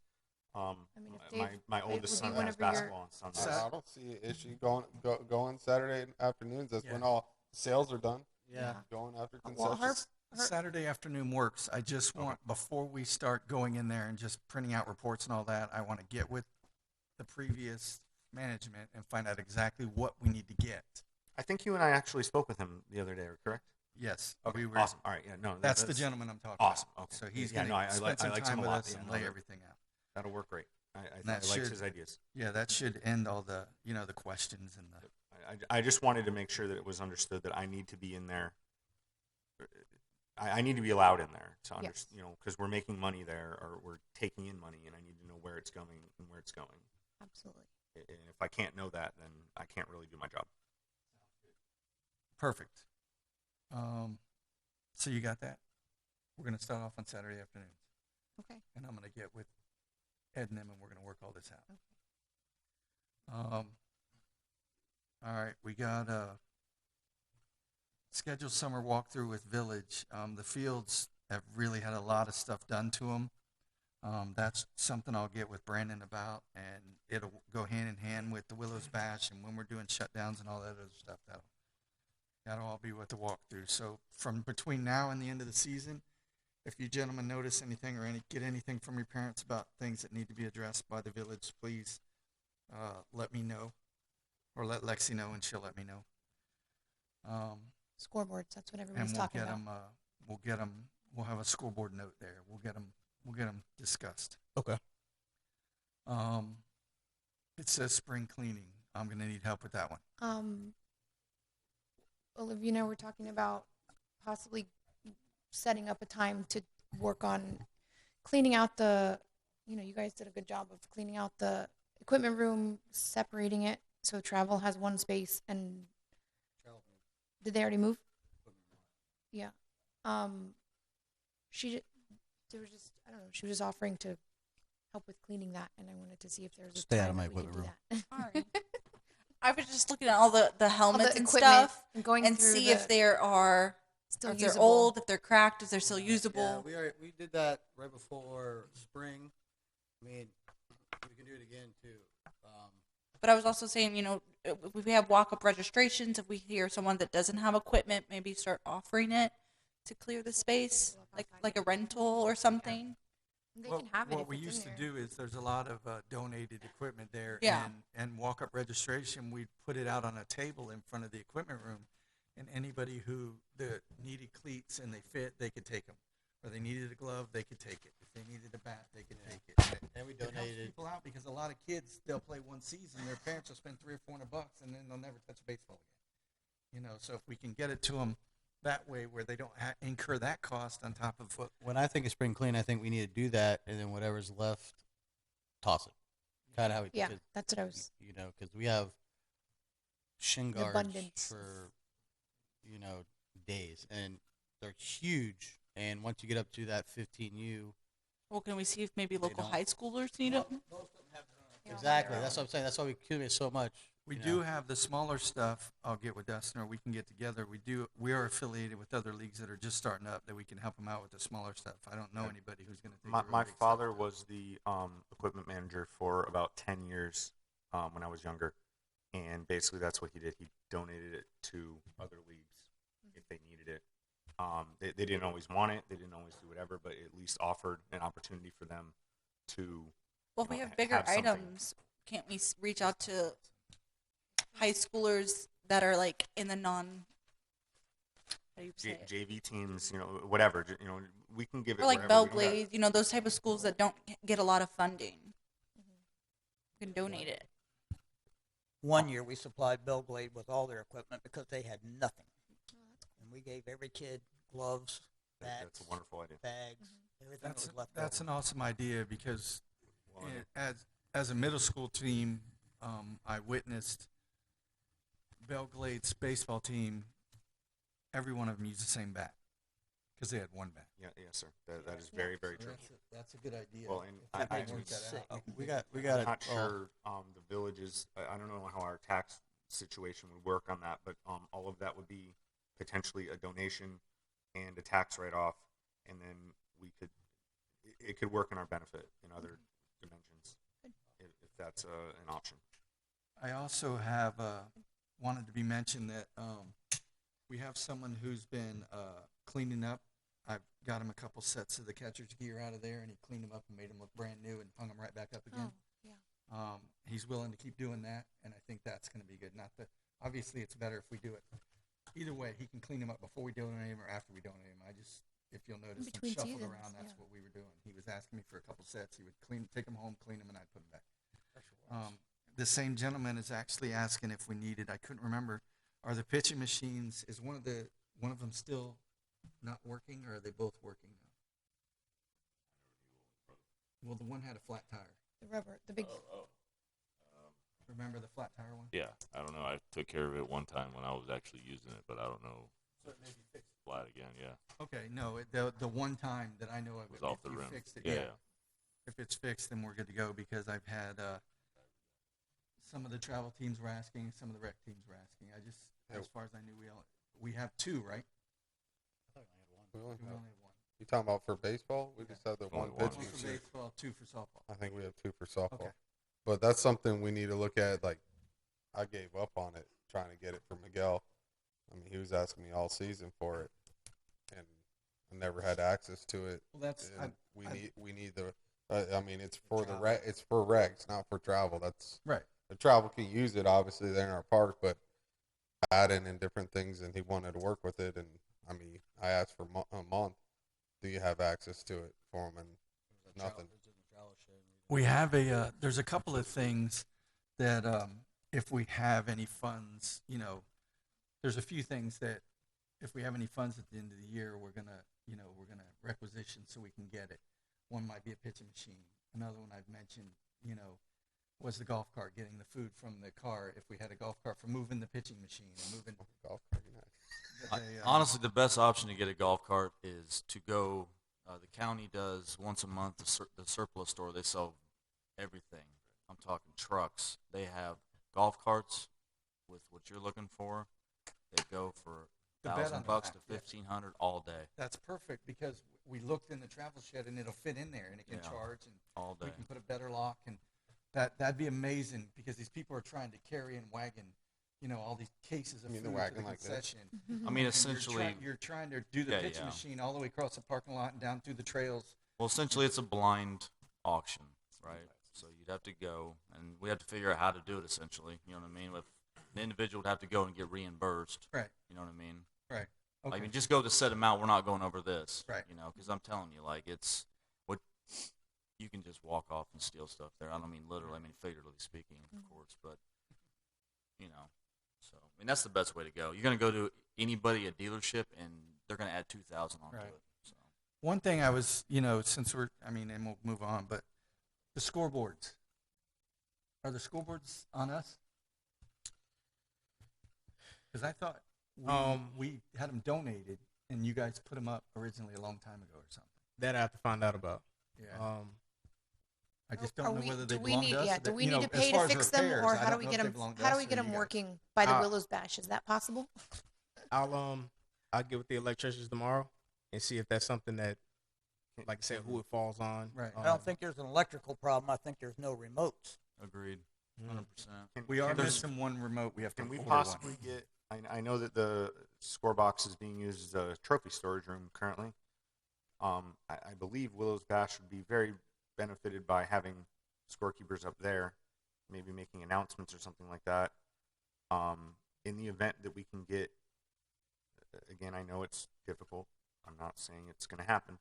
I mean, if My Dave oldest would be son has whenever you're- basketball on Sundays. I don't see an issue going Saturday afternoons. That's Yeah. when all sales are done. Yeah. Going after Well, concessions. Saturday afternoon works. I just want, before we start going in there and just printing out reports and all that, I want to get with the previous management and find out exactly what we need to get. I think you and I actually spoke with him the other day, correct? Yes, Okay, we were. awesome. All right, yeah, no, That's the gentleman I'm talking awesome. about. Okay. So he's Yeah, going no, I to like- spend some I like time him a with lot. us Yeah, and no, lay that- everything out. That'll work great. I And that liked should- his ideas. Yeah, that should end all the, the questions and the. I just wanted to make sure that it was understood that I need to be in there. I need to be allowed in there to understand, Yes. because we're making money there or we're taking in money, and I need to know where it's going and where it's going. Absolutely. And if I can't know that, then I can't really do my job. Perfect. So you got that? We're going to start off on Saturday afternoons. Okay. And I'm going to get with Ed and them, and we're going to work all this out. All right, we got a scheduled summer walkthrough with Village. The fields have really had a lot of stuff done to them. That's something I'll get with Brandon about, and it'll go hand in hand with the Willows Bash, and when we're doing shutdowns and all that other stuff, that'll all be with the walkthrough. So from between now and the end of the season, if you gentlemen notice anything or get anything from your parents about things that need to be addressed by the village, please let me know, or let Lexi know, and she'll let me know. Scoreboards. That's what And everybody's we'll talking get about. them. We'll get them. We'll have a scoreboard note there. We'll get them discussed. Okay. It says spring cleaning. I'm gonna need help with that one. Olivia and I were talking about possibly setting up a time to work on cleaning out the, you guys did a good job of cleaning out the equipment room, separating it so travel has one space. And did they already move? Yeah. There was just, I don't know, she was just offering to help with cleaning that, and I wanted to see if there was a Stay out time of my that we could equipment do that. Sorry. I was just looking at all the helmets and equipment stuff and going and through see the- if there are Still if they're usable. old, if they're cracked, if they're still usable. Yeah, we did that right before spring. I mean, we can do it again too. But I was also saying, if we have walk-up registrations, if we hear someone that doesn't have equipment, maybe start offering it to clear the space, like a rental or something. They can have it What if we it's used in to there. do is there's a lot of donated equipment there, Yeah. and walk-up registration. We put it out on a table in front of the equipment room, and anybody who needed cleats and they fit, they could take them. Or they needed a glove, they could take it. If they needed a bat, they could take it. And we It helps donated. people out because a lot of kids, they'll play one season, their parents will spend $300 or $400, and then they'll never touch a baseball again. So if we can get it to them that way, where they don't incur that cost on top of what. When I think of spring clean, I think we need to do that, and then whatever's left, toss it. Kind of how we. Yeah, cause, that's what I was. because we have shin guards abundance. for, days, and they're huge. And once you get up to that 15U, Well, can we see if maybe local don't. high schoolers need them? exactly. That's what I'm saying. That's why we accumulate so much. We you do know. have the smaller stuff. I'll get with Dustin, or we can get together. We are affiliated with other leagues that are just starting up that we can help them out with the smaller stuff. I don't know anybody who's going to take My, the real my big stuff. father was the equipment manager for about 10 years when I was younger. and basically that's what he did. He donated it to other leagues if they needed it. They didn't always want it. They didn't always do whatever, but at least offered an opportunity for them to. Well, if we know, have bigger something. items, can't we reach out to high schoolers that are like in the non? How do you say it? JV teams, whatever, we can give it. Or like whatever we can Belgrade, those type of schools that don't get a lot of funding. You can donate it. One year we supplied Belglade with all their equipment because they had nothing. And we gave every kid gloves, bats, That's a wonderful idea. bags, everything that was left That's over. an awesome idea because as a middle school team, I witnessed Belglade's baseball team. Every one of them used the same bat because they had one bat. Yeah, yes, sir. That is very, very true. That's a good idea. Well, and That I makes me would- sick. We got I'm it. not sure the villages. I don't know how our tax situation would work on that, but all of that would be potentially a donation and a tax write-off, and then it could work in our benefit in other dimensions if that's an option. I also have wanted to be mentioned that we have someone who's been cleaning up. I've got him a couple sets of the catcher's gear out of there, and he cleaned them up and made them look brand new and hung them right back up again. Oh, yeah. He's willing to keep doing that, and I think that's going to be good. Not that obviously it's better if we do it. Either way, he can clean them up before we donate them or after we donate them. If you'll notice them between shuffled seasons, around, that's yeah. what we were doing. He was asking me for a couple sets. He would take them home, clean them, and I'd put them back. The same gentleman is actually asking if we needed. I couldn't remember. Are the pitching machines? Is one of them still not working, or are they both working now? Well, the one had a flat tire. The rubber, the big. Remember the flat tire one? Yeah, I don't know. I took care of it one time when I was actually using it, but I don't know. So it may be fixed. Flat again, yeah. Okay, no, the one time that I know of, It was if off the you rim. fixed it, Yeah. If it's fixed, then we're good to go because I've had some of the travel teams were asking, some of the rec teams were asking. As far as I knew, we have two, right? We only We have, only have one. you talking about for baseball? We just have the Only one one. pitching One for machine. baseball, two for softball. I think we have two for softball. Okay. But that's something we need to look at. Like, I gave up on it trying to get it for Miguel. I mean, he was asking me all season for it, and I never had access to it. Well, that's And we need the. I mean, it's for the it's for regs, not for travel. That's right. The travel can use it. Obviously, they're in our park, but adding and different things, and he wanted to work with it. And I mean, I asked for a month. Do you have access to it for him? And nothing. We have there's a couple of things that if we have any funds, there's a few things that if we have any funds at the end of the year, we're gonna requisition so we can get it. One might be a pitching machine. Another one I've mentioned, was the golf cart, getting the food from the car. If we had a golf cart for moving the pitching machine and moving. Golf cart, nice. Honestly, the best option to get a golf cart is to go. The county does once a month the surplus store. They sell everything. I'm talking trucks. They have golf carts with what you're looking for. They go for The bed on the $1,000 back, to yes. $1,500 all day. That's perfect because we looked in the travel shed and it'll fit in there and it can Yeah. charge and All day. we can put a better lock and that'd be amazing because these people are trying to carry and wagon, all these cases of You mean food the to wagon the like this? concession. I mean, And you're essentially, you're trying to do the Yeah, pitching yeah. machine all the way across the parking lot and down through the trails. well, essentially, it's a blind auction, right? So you'd have to go, and we have to figure out how to do it. Essentially, you know what I mean? With the individual would have to go and get reimbursed. Right. You know what I mean? Right. Like, Okay. I mean, just go to set amount. We're not going over this. Right. Because I'm telling you, like, it's what you can just walk off and steal stuff there. I don't mean literally. I mean figuratively speaking, of course. But so I mean that's the best way to go. You're gonna go to anybody, a dealership, and they're gonna add 2,000 onto Right. it. So. One thing I was, since and we'll move on, but the scoreboards. Are the scoreboards on us? Because I thought we had them donated and you guys put them up originally a long time ago or something. That I have to find out about. Yeah. I just Are don't know we- whether do they we belong need- to us. yeah, or do they- we need to as pay to far as fix them, repairs, or I how do don't we know get if they them? belong to How do us we or get you them guys. working by the Willows Bash? Is that possible? I'll get with the electricians tomorrow and see if that's something that, like I said, who it falls on. Right. I don't think there's an electrical problem. I think there's no remotes. Agreed. 100%. We are there's- missing one remote. We have to Can we order possibly one. get? I know that the score box is being used as a trophy storage room currently. I believe Willow's Bash would be very benefited by having scorekeepers up there, maybe making announcements or something like that. In the event that we can get, again, I know it's difficult. I'm not saying it's going to happen,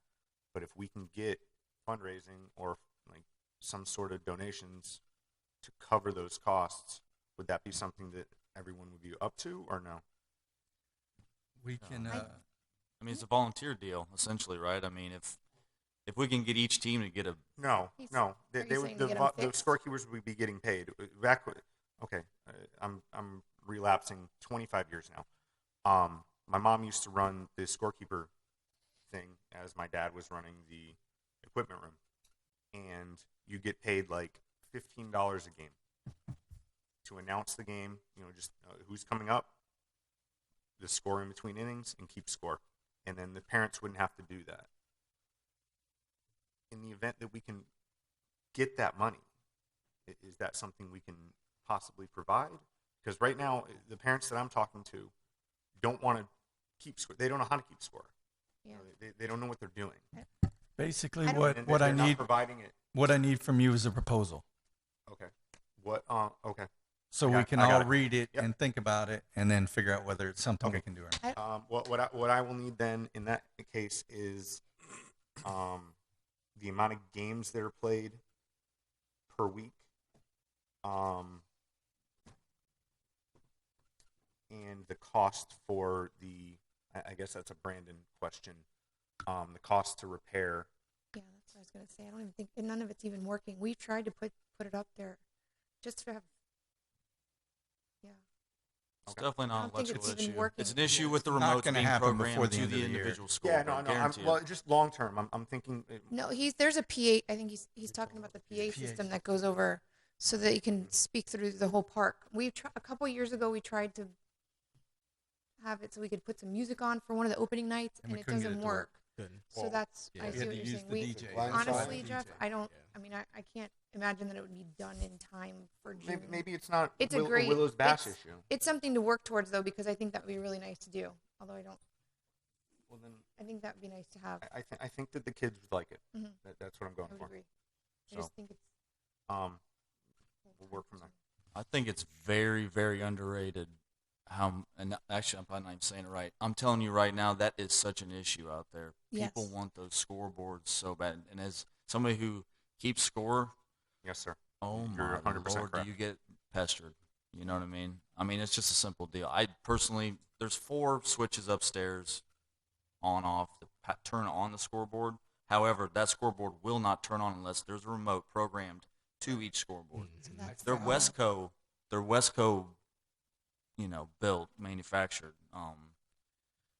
but if we can get fundraising or like some sort of donations to cover those costs, would that be something that everyone would be up to, or no? We can. I mean, it's a volunteer deal, essentially, right? I mean, if we can get each team to get a No, He's- no. are you saying to get 'em The fixed? scorekeepers would be getting paid. Okay, I'm relapsing 25 years now. My mom used to run the scorekeeper thing as my dad was running the equipment room, and you get paid like $15 a game to announce the game. You know, just who's coming up, the score in between innings, and keep score. And then the parents wouldn't have to do that. In the event that we can get that money, is that something we can possibly provide? Because right now, the parents that I'm talking to don't want to keep score. They don't know how to keep score. Yeah. They don't know what they're doing. Basically, I don't- what And what I they're not need providing it. what I need from you is a proposal, Okay. What? Okay. so I we got- can I got all it. read it Yep. and think about it, and then figure out whether it's something we Okay. can do or not. What I will need then in that case is the amount of games that are played per week, and the cost for the. I guess that's a Brandon question. The cost to repair. Yeah, that's what I was gonna say. I don't even think, and none of it's even working. We've tried to put it up there, just to have. Yeah. It's Okay. definitely I not an don't think electrical it's even issue. working. It's an issue with the Not remotes gonna being happen before programmed the to end of the the year. individual score. Yeah, no. Guarantee Well, it. just long term. I'm thinking. No, there's a PA. I think he's talking about the PA system that goes over, so that you can speak through the whole park. A couple years ago we tried to have it so we could put some music on for one of the opening nights, And and we it couldn't get doesn't it to work. work. Couldn't. So Well, that's yeah. I We see had what to you're use saying. the DJ. Blind Honestly, side. Jeff, I don't. I mean, I can't imagine that it would be done in time for June. Maybe it's not It's a great Willow's Bash it's- issue. It's something to work towards though, because I think that would be really nice to do. Although I don't. Well, then I think that would be nice to have. I think that the kids would like it. Mhm. That's what I'm going I would for. agree. I So, just think it's. we'll work from there. I think it's very, very underrated. And actually, I'm probably not even saying it right. I'm telling you right now, that is such an issue out there. People Yes. want those scoreboards so bad. And as somebody who keeps score, Yes, sir. oh You're my 100% Lord, do correct. you get pestered? You know what I mean? I mean, it's just a simple deal. I personally, there's 4 switches upstairs, on, off, that turn on the scoreboard. However, that scoreboard will not turn on unless there's a remote programmed to each scoreboard. So that's They're Westco, built, manufactured.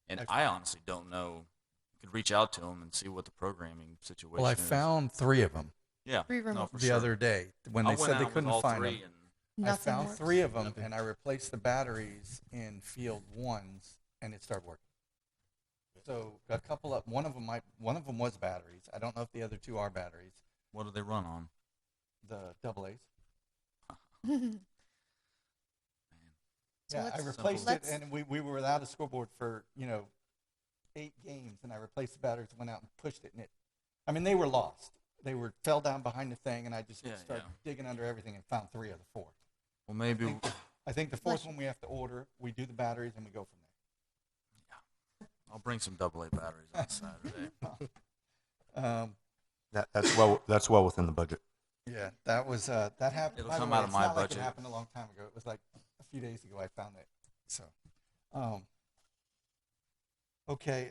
And I honestly don't know. You could reach out to them and see what the programming situation Well, I is. found 3 of them Yeah, 3 no, remotes. for the sure. other day when I they went said they out with couldn't all find 3 them. and I Nothing found works. 3 of them, and I replaced the batteries in field 1s, and it started working. So one of them was batteries. I don't know if the other 2 are batteries. what do they run on? The double A's. So Yeah, I let's- replaced it, let's- and we were without a scoreboard for 8 games, and I replaced the batteries, went out and pushed it, and they were lost. They fell down behind the thing, and I just Yeah, started yeah. digging under everything and found 3 of the 4. Well, maybe I think the 4th one we have to order. We do the batteries, and we go from I'll bring some AA batteries on Saturday. there. That's well within the budget. Yeah, that was that happened. It'll by the come way, out of it's my not like budget. It happened a long time ago. It was like a few days ago I found it. So, okay.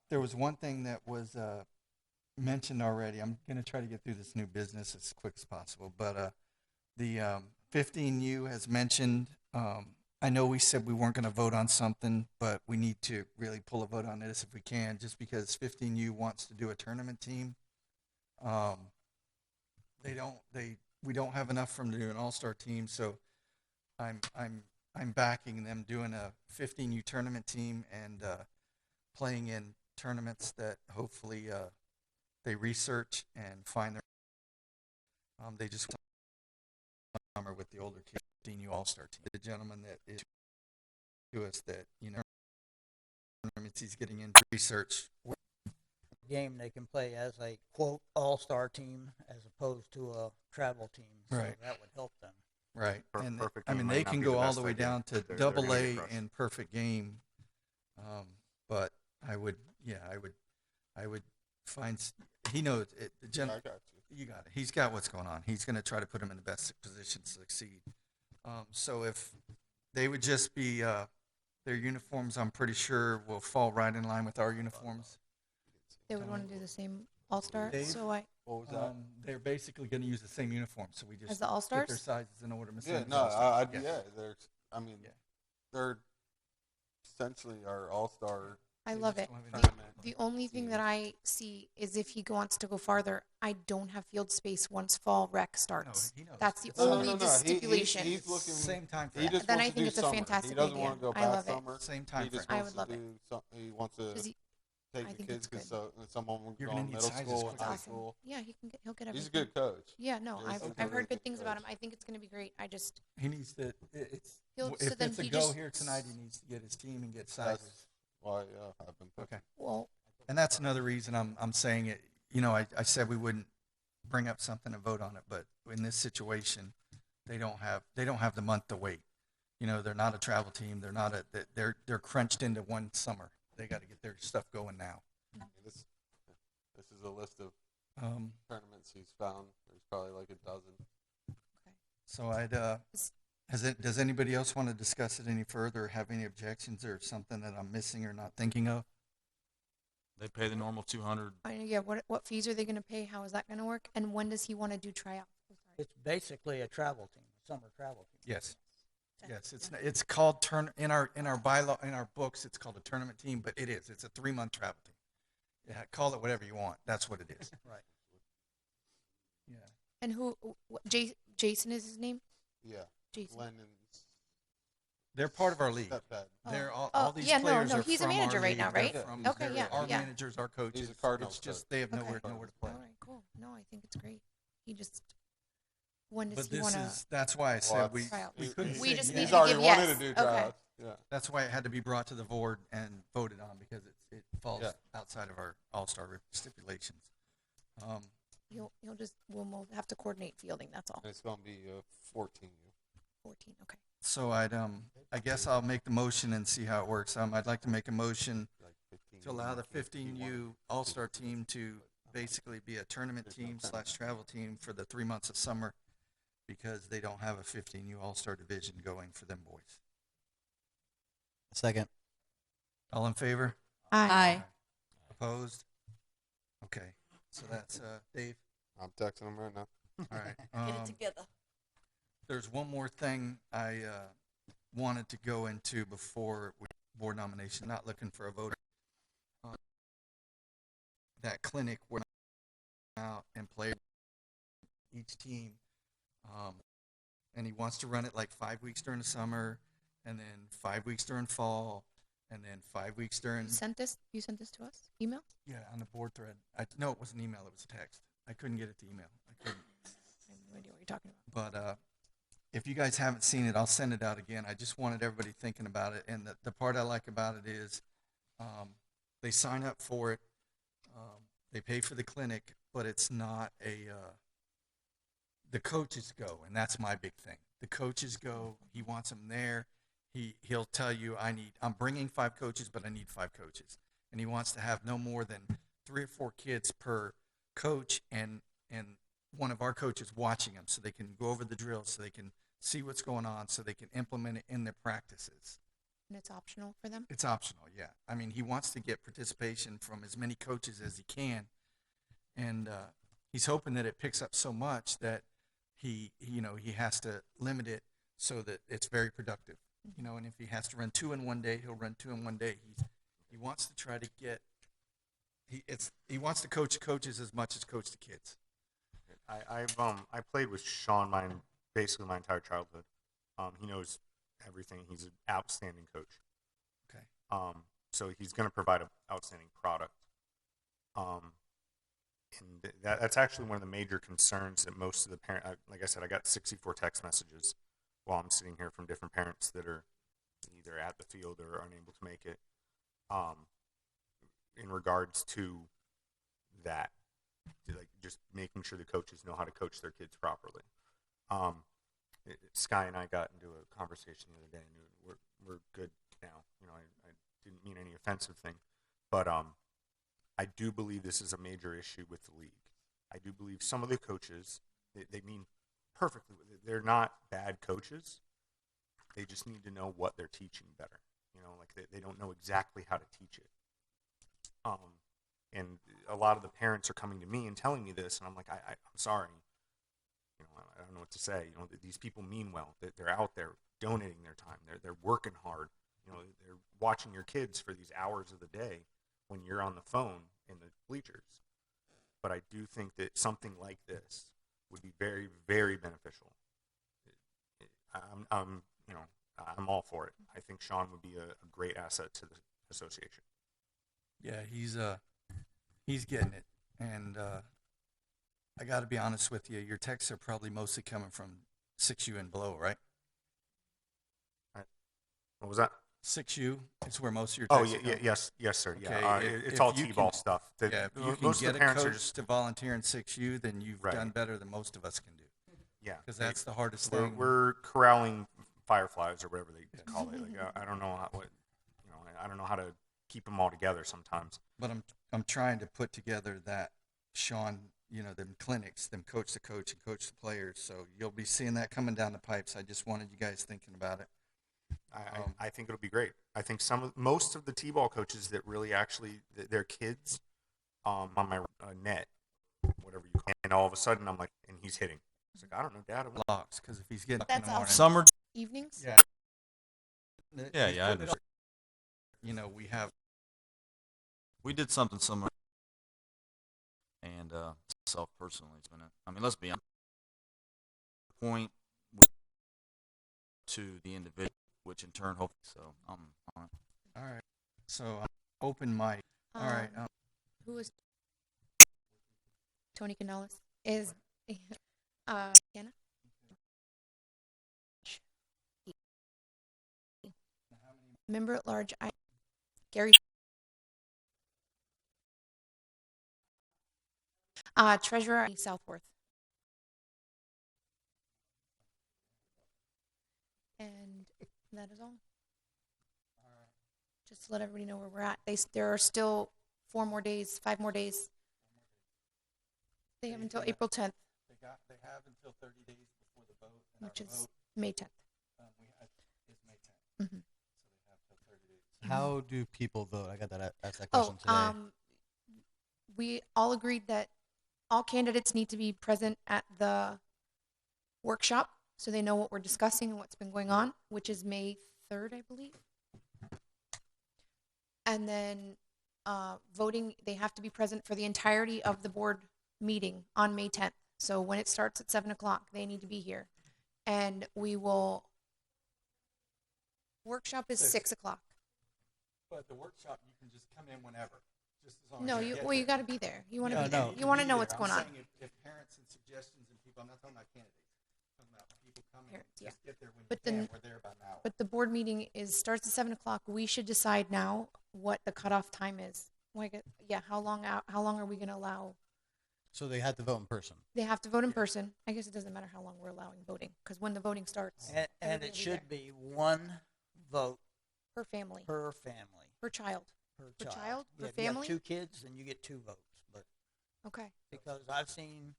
There was one thing that was mentioned already. I'm gonna try to get through this new business as quick as possible. But the 15U has mentioned. I know we said we weren't going to vote on something, but we need to really pull a vote on this if we can, just because 15U wants to do a tournament team. We don't have enough for them to do an all-star team, so I'm backing them doing a 15U tournament team and playing in tournaments that hopefully they research and find their. They just summer with the older kids, 15U All-Star team. The gentleman that is to us that, tournaments he's getting into research. Game they can play as a quote all-star team as opposed to a travel team. So Right. that would help them. Right. And Perfect I game mean, might they not can be go the all best the way idea. down to They're double gonna A get crushed. and perfect game. But I would find, he knows it. The Yeah, I got you. You got it. He's got what's going on. He's going to try to put him in the best position to succeed. So if they would just be, their uniforms, I'm pretty sure will fall right in line with our uniforms. They would want to do the same all-star. Dave? So What was that? They're basically going to use the same uniform, so we just As the get their All-Stars? sizes in order. Yeah, Same as no, All-Stars. they're. I mean, Yeah. they're essentially our all-star. I They love just it. don't have any- tournament. The only thing that I see is if he wants to go farther, I don't have field space once fall rec starts. he knows. That's the No, no, only stipulation. He's looking. Same time He frame. just Then wants I to think do it's a summer. fantastic He doesn't idea. want to go I back love it. summer. Same time He just frame. I wants would love to it. do something. He wants to Does he- take I the think kids it's because someone will You're go gonna in need middle sizes school, quick. high Awesome. school. Yeah, he'll get everything. He's a good coach. Yeah, no, Jason's I've a heard really good good things about him. coach. I think it's going to be great. I just He needs to. It's He'll- so if then it's a he go just- here tonight, he needs to get his team and get That's sizes. why I've been putting. Okay. well, And that's another reason I'm saying it. I said we wouldn't bring up something and vote on it, but in this situation, they don't have the month to wait. They're not a travel team. They're not they're crunched into one summer. They got to get their stuff going now. This is a list of Um, tournaments he's found. There's probably like a dozen. so does anybody else want to discuss it any further or have any objections or something that I'm missing or not thinking of? They pay the normal 200. yeah. What fees are they going to pay? How is that going to work? And when does he want to do tryouts? I'm sorry. It's basically a travel team, a summer travel team. Yes. Yes, it's called in our bylaw in our books. It's called a tournament team, but it's a 3-month travel team. Yeah, call it whatever you want. That's what it is. Right. Yeah. And Jason is his name? Yeah. Jason. Lennon's They're part of our league. stepdad. They're all Oh, these yeah, no, players no, are he's a from manager our right now, league. They're right? from- Okay, they're yeah, our yeah. managers, our coaches. He's a Cardinals It's just coach. they have Okay. nowhere to play. All right, cool. No, I think it's great. He just when does But he this want to? is that's why I said Well, we Tryouts. couldn't. We say just yes. need He's to already give wanted yes. to do Okay. tryouts. Yeah. That's why it had to be brought to the board and voted on because it falls Yeah. outside of our all-star stipulations. We'll have to coordinate fielding. That's all. And it's going to be 14. 14. Okay. So I guess I'll make the motion and see how it works. I'd like to make a motion Like 15. to allow the 15U All-Star team to basically be a tournament team / travel team for the 3 months of summer because they don't have a 15U All-Star division going for them boys. Second. All in favor? Aye. Opposed? Okay. So that's Dave. I'm texting him right now. All right. Get it together. There's one more thing I wanted to go into before board nomination, not looking for a vote. That clinic where out and play each team, and he wants to run it like 5 weeks during the summer, and then 5 weeks during fall, and then 5 weeks during. You sent this to us? Email? Yeah, on the board thread. No, it wasn't email. It was a text. I couldn't get it to email. I couldn't. I have no idea what you're talking about. But if you guys haven't seen it, I'll send it out again. I just wanted everybody thinking about it. And the part I like about it is they sign up for it. They pay for the clinic, but it's not the coaches go, and that's my big thing. The coaches go. He wants them there. He'll tell you, I'm bringing 5 coaches, but I need 5 coaches. And he wants to have no more than 3 or 4 kids per coach and one of our coaches watching them so they can go over the drills, so they can see what's going on, so they can implement it in their practices. And it's optional for them? It's optional, yeah. I mean, he wants to get participation from as many coaches as he can, and he's hoping that it picks up so much that he has to limit it so that it's very productive. And if he has to run 2 in one day, he'll run 2 in one day. He wants to try to get. He wants to coach coaches as much as coach the kids. I played with Sean basically my entire childhood. He knows everything. He's an outstanding coach. Okay. So he's going to provide an outstanding product. And that's actually one of the major concerns that most of the parents, like I said, I got 64 text messages while I'm sitting here from different parents that are either at the field or unable to make it, in regards to that, like just making sure the coaches know how to coach their kids properly. Sky and I got into a conversation the other day, and we're good now. You know, I didn't mean any offensive thing, but I do believe this is a major issue with the league. I do believe some of the coaches, they mean perfectly. They're not bad coaches. They just need to know what they're teaching better. You know, like they don't know exactly how to teach it. And a lot of the parents are coming to me and telling me this, and I'm like, I'm sorry. You know, I don't know what to say. You know, these people mean well. They're out there donating their time. They're working hard. You know, they're watching your kids for these hours of the day when you're on the phone in the bleachers. But I do think that something like this would be very, very beneficial. I'm all for it. I think Sean would be a great asset to the association. Yeah, he's getting it, and I got to be honest with you. Your texts are probably mostly coming from 6U and below, right? What was that? 6U is where most of your Oh, texts are yes, sir. Okay, Yeah, if it's all you T-ball can- stuff. Yeah, if you can Most of get the a parents are coach just to volunteer in 6U, then you've Right. done better than most of us can do. yeah, Because that's the hardest we're, thing. we're corralling fireflies or whatever they call it. Like I don't know I don't know how to keep them all together sometimes. But I'm trying to put together that Sean, them clinics, them coach the coach and coach the players. So you'll be seeing that coming down the pipes. I just wanted you guys thinking about it. I think it'll be great. I think most of the T-ball coaches that really actually their kids on my net, whatever you call it, and all of a sudden I'm like, and he's hitting. It's like I don't know, Dad. Locks, because if he's getting up in That's the morning, awesome. Summer. Evenings? yeah, Yeah, I understand. we have We did something similar, and myself personally, it's been. I mean, let's be honest. Point to the individual, which in turn, hopefully, so I'm on it. all right. So open mic. All right. Who is Tony Canales? Is Kenna? Member at large, Gary. Treasurer Southworth. And that is all. Just to let everybody know where we're at. There are still 5 more days. They have until April 10th, They have until 30 days before the vote, and which our is vote May 10th. is May 10th. Mhm. So they have till 30 days. How do people vote? I got asked that Oh, question today. we all agreed that all candidates need to be present at the workshop so they know what we're discussing and what's been going on, which is May 3rd, I believe. And then voting, they have to be present for the entirety of the board meeting on May 10th. So when it starts at 7 o'clock, they need to be here. And workshop is 6 o'clock. But the workshop, you can just come in whenever. Just as long No, as you get well, you there. got to be there. You want to No, be there. no, You want to be know there. what's going I'm on. saying if parents and suggestions and people, I'm not talking about candidates. I'm talking about people coming. Parents, Just get there when But you then- can. We're there about an hour. But the board meeting starts at 7 o'clock. We should decide now what the cutoff time is. How long are we going to allow? So they had to vote in person. They have to vote in person. I guess it doesn't matter how long we're allowing voting, because when the voting starts, And everybody it will should there. be one vote Per family, per family. per child. Per Per child. child? Yeah, Per if you have family? 2 kids, then you get 2 votes. But Okay. because I've seen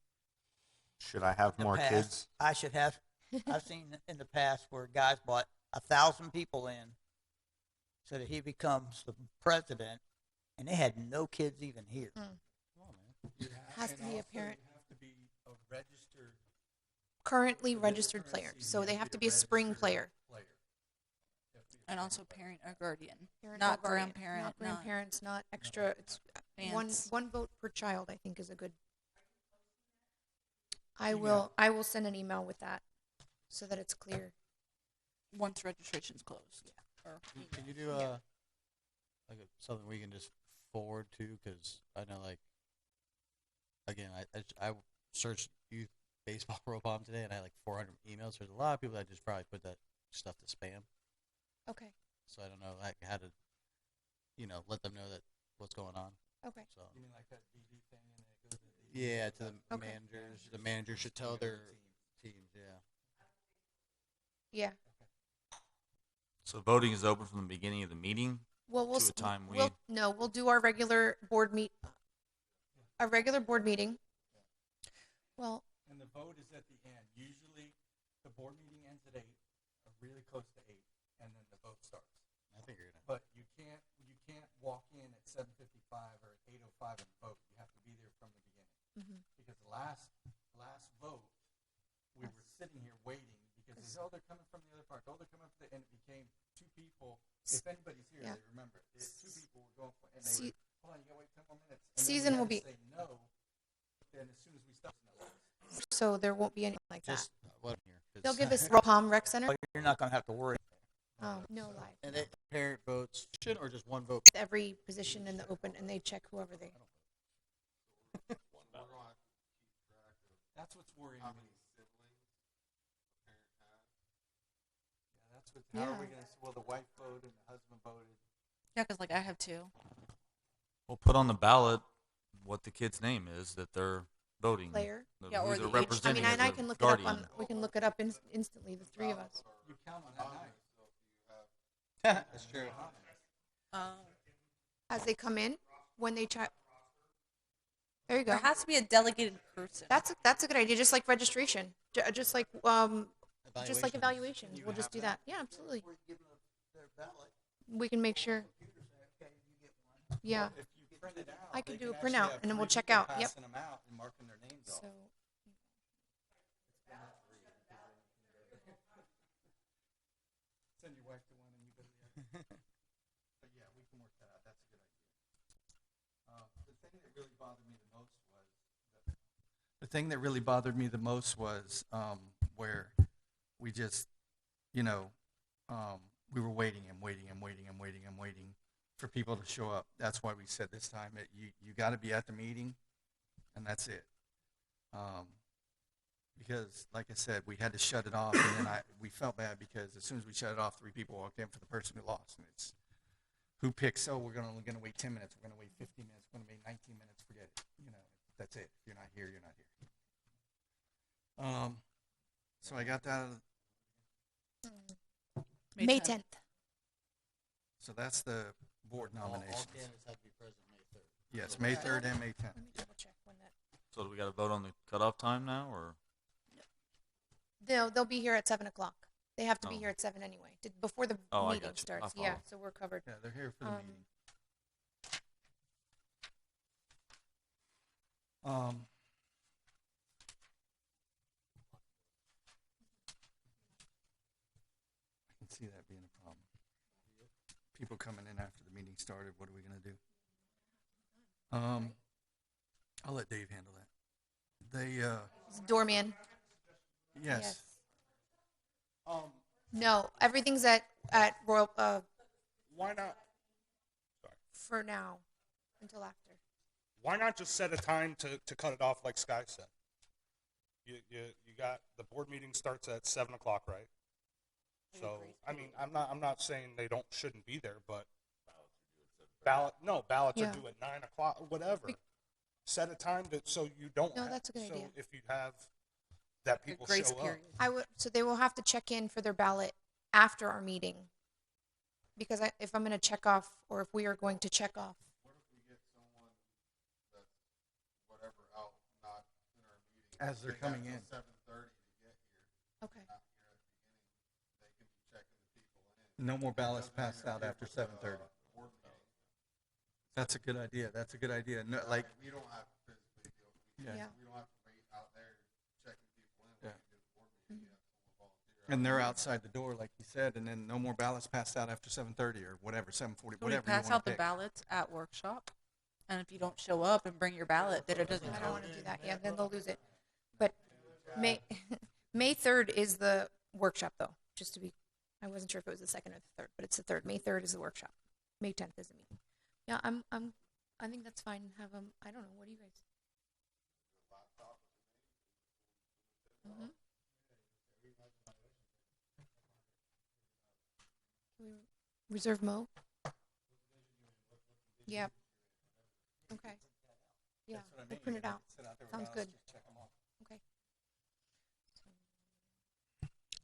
Should I have in the more past, kids? I should have. I've seen in the past where guys brought 1,000 people in, so that he becomes the president, and they had no kids even here. Has to be a parent. You have to be a registered. Currently registered player, so they have to be a spring player. And also parent or guardian, Parent not or guardian, grandparent, not grandparents, not extra. It's aunts. one vote per child. I think is a good. I will send an email with that, so that it's clear. Once registration's closed. Or Can you do something we can just forward to? Because I know again, I searched youth baseball rope bomb today, and I had like 400 emails. There's a lot of people that just probably put that stuff to spam. Okay. So I don't know like how to, let them know that what's going on. Okay. So You mean like that DD thing and it goes to the DD? yeah, to the Okay. managers. The managers should tell their teams. Yeah. Yeah. So voting is open from the beginning of the meeting Well, to a time we'll do our regular board meeting. Well, And the vote is at the end. Usually, the board meeting ends at 8, or really close to 8, and then the vote starts. I think you're gonna. But you can't walk in at 7:55 or at 8:05 and vote. You have to be there from the beginning. Because the last vote, we were sitting here waiting because they said, oh, they're coming from the other park. Oh, they're coming from and it became 2 people. If anybody's here, Yeah. they remember it. 2 people were going for and they Se- were, hold on, you gotta wait 10 more minutes. And season then will we be- had to say no. Then as soon as we stopped, no. so there won't be anything like that. Just what here? 'Cause- They'll give us Palm Rec Center. You're not going to have to worry. Oh, no live. And parent votes or just one vote. Every position in the open, and they check whoever they. That's what's worrying me. Yeah, that's what. How Yeah. are we gonna? Well, the wife voted and the husband voted. Yeah, because like I have two. We'll put on the ballot what the kid's name is that they're voting. Player. Yeah, or who the they're age. representing And as I a can look guardian. it up on. We can look it up instantly. The 3 of us. You count on that night. That's true. As they come in, when they try. There you go. There has to be a delegated person. That's a good idea. Just like registration. Just like evaluations. We'll just do that. Yeah, absolutely. We can make sure. Yeah. If you print it out, I could they do a actually printout, have and then we'll 3 check people out. Yep. Passing them out and marking their names off. So. Send your wife to one and you go to the other. But yeah, we can work that out. That's a good idea. The thing that really bothered me the most was where we just, we were waiting for people to show up. That's why we said this time that you got to be at the meeting, and that's it. Because, like I said, we had to shut it off, and then we felt bad because as soon as we shut it off, 3 people walked in for the person who lost, and it's who picks. Oh, we're only going to wait 10 minutes. We're going to wait 15 minutes. We're going to wait 19 minutes. Forget it. That's it. If you're not here, you're not here. So I got that. May 10th. So that's the board All nominations. candidates have to be present May 3rd. Yes, May 3rd and May 10th. Let me double check when that. So do we got to vote on the cutoff time now, or? They'll be here at 7:00. They have to be Oh. here at 7 anyway, before the Oh, I meeting got you. starts. I Yeah, follow. so we're covered. Yeah, they're here for the meeting. I can see that being a problem. People coming in after the meeting started, what are we going to do? I'll let Dave handle that. It's doorman. Yes. No, everything's at Royal Why not? for now until after. Why not just set a time to cut it off like Sky said? You got the board meeting starts at 7 o'clock, right? So I mean I'm not saying they shouldn't be there, but ballots Yeah. are due at 9 o'clock or whatever. Set a time so you don't. No, that's a good idea. So if you have that people grace show period. up, So they will have to check in for their ballot after our meeting, because if I'm going to check off, or if we are going to check off. What if we get someone that's whatever out, not in our meeting? As they're coming in. 7:30 to get here. Okay. Not here at the beginning. They can be checking the people in. No more ballots passed out after 7:30. Board meeting. That's a good idea. That's a good idea. No, like, We don't have to physically deal with Yeah. Yeah. We don't have to wait out there checking people in. Yeah. We can do the board meeting. We have someone volunteer. and they're outside the door, like you said, and then no more ballots passed out after 7:30 or whatever, 7:40, So we whatever you pass want out to the pick. ballots at workshop, and if you don't show up and bring your ballot, then it doesn't I don't count. want to do that. Yeah, then they'll lose it. But May 3rd is the workshop, though. Just to be, I wasn't sure if it was the 2nd or the 3rd, but it's the 3rd. May 3rd is the workshop. May 10th is the meeting. Yeah, I think that's fine. Have them. I don't know. What do you guys? Mm-hmm. Reserve Mo? Yeah. Okay. Yeah, we'll print it out. Sounds good. Okay.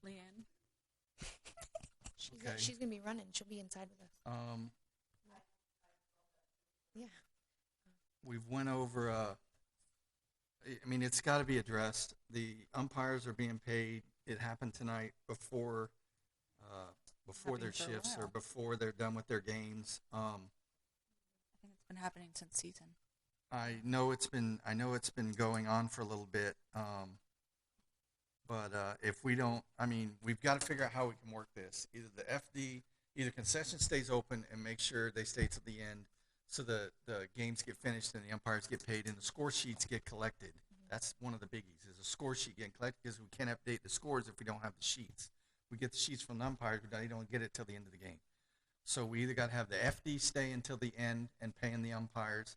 Leanne. Okay. She's gonna be running. She'll be inside with us. Yeah. We've went over. I mean, it's got to be addressed. The umpires are being paid. It happened tonight before their Happening for a shifts or while. before they're done with their games. I think it's been happening since season. I know it's been going on for a little bit. But if we don't, I mean, we've got to figure out how we can work this. Either concession stays open and make sure they stay to the end, so the games get finished and the umpires get paid and the score sheets get collected. That's one of the biggies, is a score sheet getting collected, because we can't update the scores if we don't have the sheets. We get the sheets from the umpires, but they don't get it till the end of the game. So we either got to have the FD stay until the end and paying the umpires.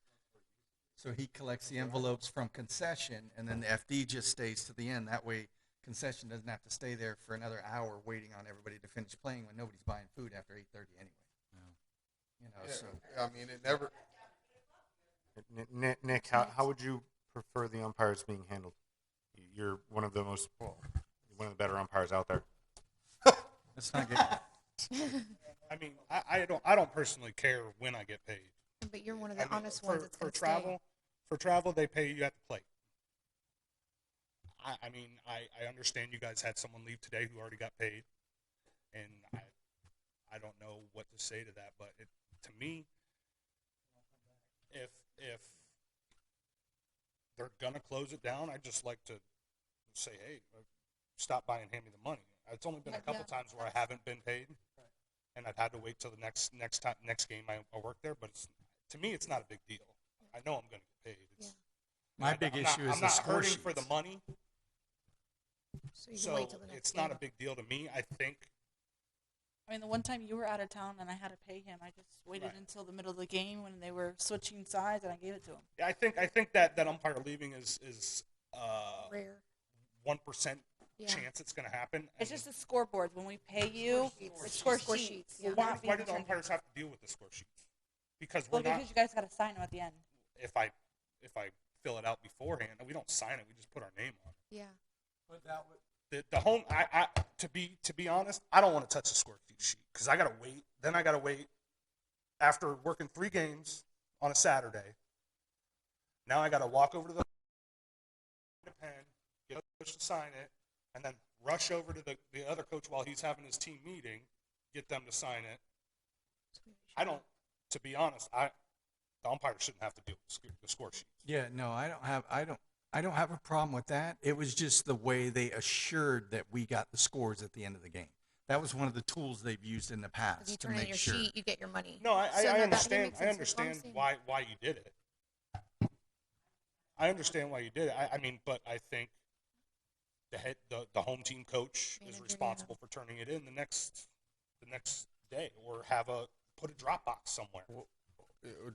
So he collects the envelopes from concession, and then the FD just stays to the end. That way, concession doesn't have to stay there for another hour waiting on everybody to finish playing when nobody's buying food after 8:30 anyway. You know, Yeah, so I mean, it never. Nick, how would you prefer the umpires being handled? You're one of the better umpires out there. let's not get. I mean, I don't personally care when I get paid. But you're one of I the mean, honest ones that's for gonna travel. For travel, they pay you at the plate. I mean, I understand you guys had someone leave today who already got paid, and I don't know what to say to that. But to me, if they're gonna close it down, I'd just like to say, hey, stop by and hand me the money. It's only been a couple times where I haven't been paid, and I've had to wait till the next game I work there. But to me, it's not a big deal. I know I'm gonna get paid. My big issue is I'm the not score hurting sheets. for the money. So you can So wait till the next it's game. not a big deal to me. I think I mean, the one time you were out of town and I had to pay him, I just waited Right. until the middle of the game when they were switching sides and I gave it to him. I think that umpire leaving is Rare. 1% Yeah. chance it's going to happen. It's just the scoreboards. When we pay you, it's score sheets. Yeah. Why do the umpires have to deal with the score sheets? Because Well, we're not. because you guys got to sign them at the end. If I fill it out beforehand, we don't sign it. We just put our name on it. Yeah. But that would. The home. To be honest, I don't want to touch the score sheet because I gotta wait. Then I gotta wait after working 3 games on a Saturday. Now I gotta walk over to the pen, get a coach to sign it, and then rush over to the other coach while he's having his team meeting, get them to sign it. I don't. To be honest, the umpire shouldn't have to deal with the score sheets. Yeah, no, I don't have a problem with that. It was just the way they assured that we got the scores at the end of the game. That was one of the tools they've used in the If past you to turn in make your sure. sheet, you get your money. No, So I no, understand. that I makes sense. That's what I'm understand saying. why you did it. I understand why you did it. I mean, but I think the home team coach Manager, is yeah. responsible for turning it in the next day, or put a drop box somewhere.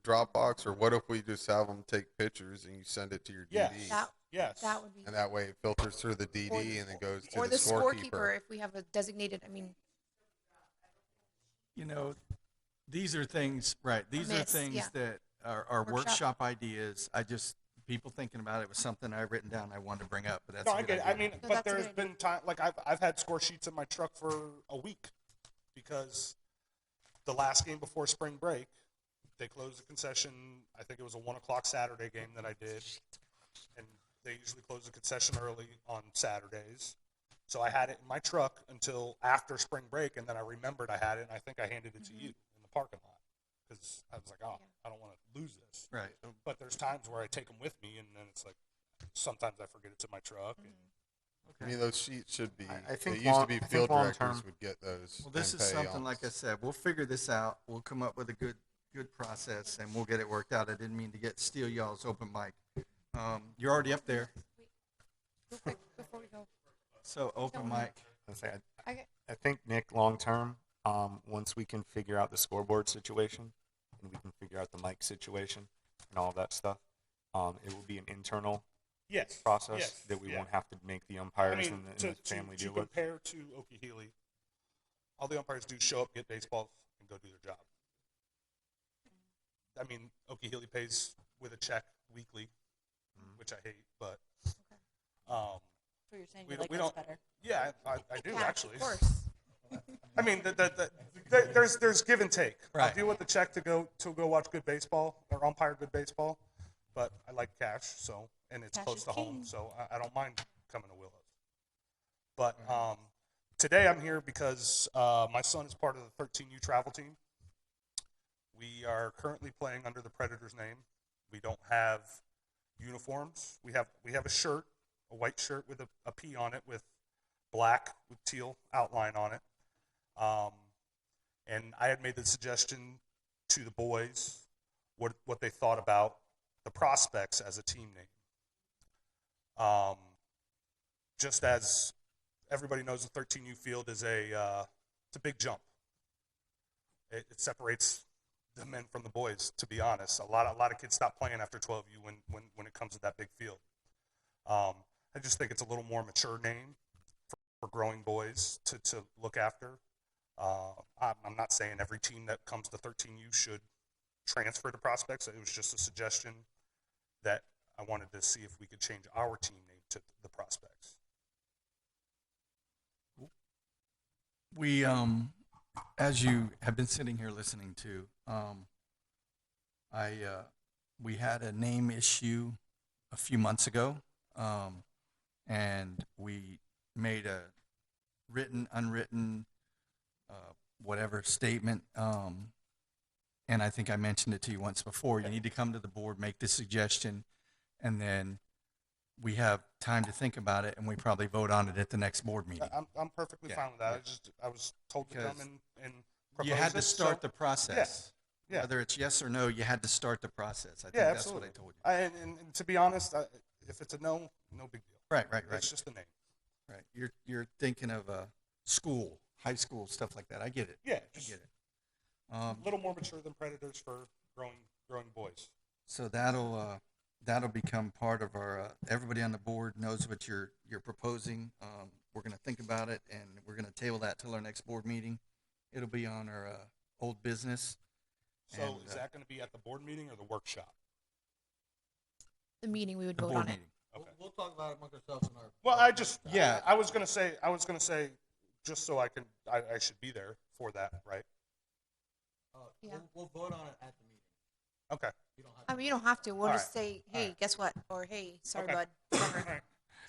Dropbox, or what if we just have them take pictures and you send it to your Yes. DD, Yes. That would be. and that way it filters through the DD Or the- and it goes to Or the the scorekeeper, scorekeeper. if we have a designated. I mean, You know, these are things, right? These are miss, things yeah. that are Workshop. workshop ideas. People thinking about it was something I've written down I wanted to bring up, but that's No, a I good get it. idea. I mean, No, but that's a there's good been time like I've had score sheets in my truck for a week because the last game before spring break, they closed the concession. I think it was a 1:00 Saturday game that I did, and they usually close the concession early on Saturdays. So I had it in my truck until after spring break, and then I remembered I had it, and I think I handed it to you in the parking lot because I was like, oh, I don't want to lose this. Right. But there's times where I take them with me, and then it's like sometimes I forget it's in my truck. And I mean, those sheets should be. I think it used to be I think field long directors term- would get those. Well, this and is pay something, on- like I said, we'll figure this out. We'll come up with a good process, and we'll get it worked out. I didn't mean to steal y'all's open mic. You're already up there, real quick before we go. so open Don't mic. I think Nick, long term, once we can figure out the scoreboard situation and we can figure out the mic situation and all of that stuff, it will be an internal Yes. process Yes, that we yeah. won't have to make the I umpires mean, and to, the family to deal with? compare to Okie all the umpires do show up, get baseballs, and go do their job. I mean, Okie pays with a check weekly, which I hate, but So you're saying we you don't- like we us don't- better? yeah, I do Cash, actually. Of course. I mean, there's give and take. I'll Right. deal with the check to go watch good baseball or umpire good baseball, but I like cash, so and it's Cash close is to home, king. so I don't mind coming to Willows. But today I'm here because my son is part of the 13U travel team. We are currently playing under the Predators' name. We don't have uniforms. We have a shirt, a white shirt with a P on it with black with teal outline on it. And I had made the suggestion to the boys what they thought about the prospects as a team name. Just as everybody knows, the 13U field is it's a big jump. It separates the men from the boys. To be honest, a lot of kids stop playing after 12U when it comes to that big field. I just think it's a little more mature name for growing boys to look after. I'm not saying every team that comes to 13U should transfer to prospects. It was just a suggestion that I wanted to see if we could change our team name to the prospects. We, as you have been sitting here listening to, we had a name issue a few months ago, and we made a written, unwritten, whatever statement, and I think I mentioned it to you once before. You need to come to the board, make the suggestion, and then we have time to think about it, and we probably vote on it at the next board meeting. I'm perfectly Yeah, fine with that. right. I was told to come Because and propose You had to it, start so- the process. Yeah. Whether it's yes or no, you had to start the process. I think Yeah, that's absolutely. what I told you. And to be honest, if it's a no big deal. Right. It's just a name. Right. You're thinking of school, high school, stuff like that. I get it. Yeah, I just get it. a little more mature than Predators for growing boys. So that'll become part of our. Everybody on the board knows what you're proposing. We're going to think about it, and we're going to table that till our next board meeting. It'll be on our old business. So And, is that going to be at the board meeting or the workshop? The meeting we would the vote board on it. meeting? Okay. We'll talk about it among ourselves in our. Well, I just Yeah. I was gonna say just so I should be there for that, right? Yeah. We'll vote on it at the meeting. Okay. You don't have I mean, you don't have to. We'll All just right. say, hey, guess what? Or hey, sorry, Okay. bud. All Whatever. right.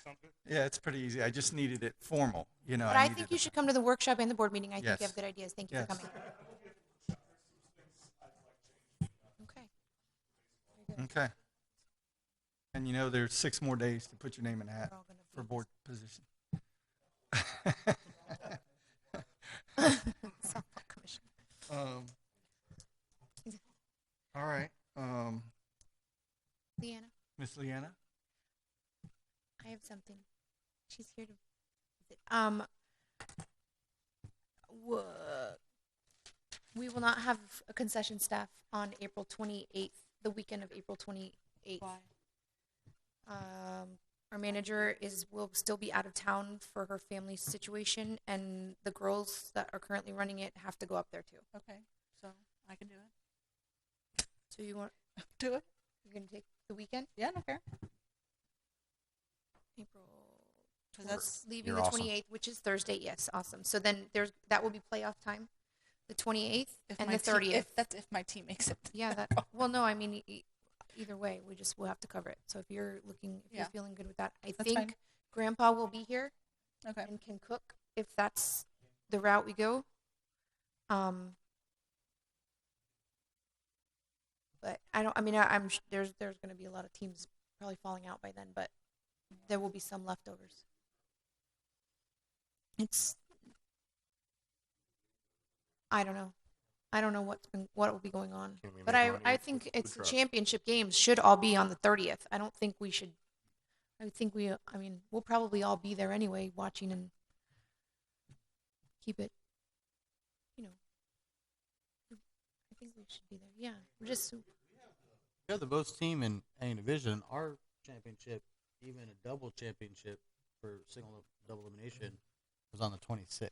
Sounds good. Yeah, it's pretty easy. I just needed it formal. You know. But I needed think the- you should come to the workshop and the board meeting. I think you Yes. have good ideas. Thank you Yes. for coming. Okay. Very good. Okay. And there's 6 more days to put your name in the hat We're all gonna for be- board position. Softball commission. All right. Leanna, Miss Leanna? I have something. She's here to visit. We will not have a concession staff on April 28th, the weekend of April 28th. Why? Our manager will still be out of town for her family situation, and the girls that are currently running it have to go up there too. Okay, so I can do it. So you want Do it. you're gonna take the weekend, Yeah, I don't care. April. 'Cause that's Leaving You're the awesome. 28th, which is Thursday. Yes, awesome. So then that will be playoff time, the 28th if and my the 30th. if my team makes it. Yeah, well, no, I mean, either way, we'll have to cover it. So if you're Yeah. feeling good with that, I That's think fine. Grandpa will be here Okay. and can cook if that's the route we go. But there's going to be a lot of teams probably falling out by then, but there will be some leftovers. I don't know. I don't know what will be going on. Can we But make money I with think food it's the trucks? championship games should all be on the 30th. I don't think we should. We'll probably all be there anyway, watching and keep it. I think we should be there. Yeah, we're just. We have the most team in any division. Our championship even a double championship for single double elimination was on the 26th,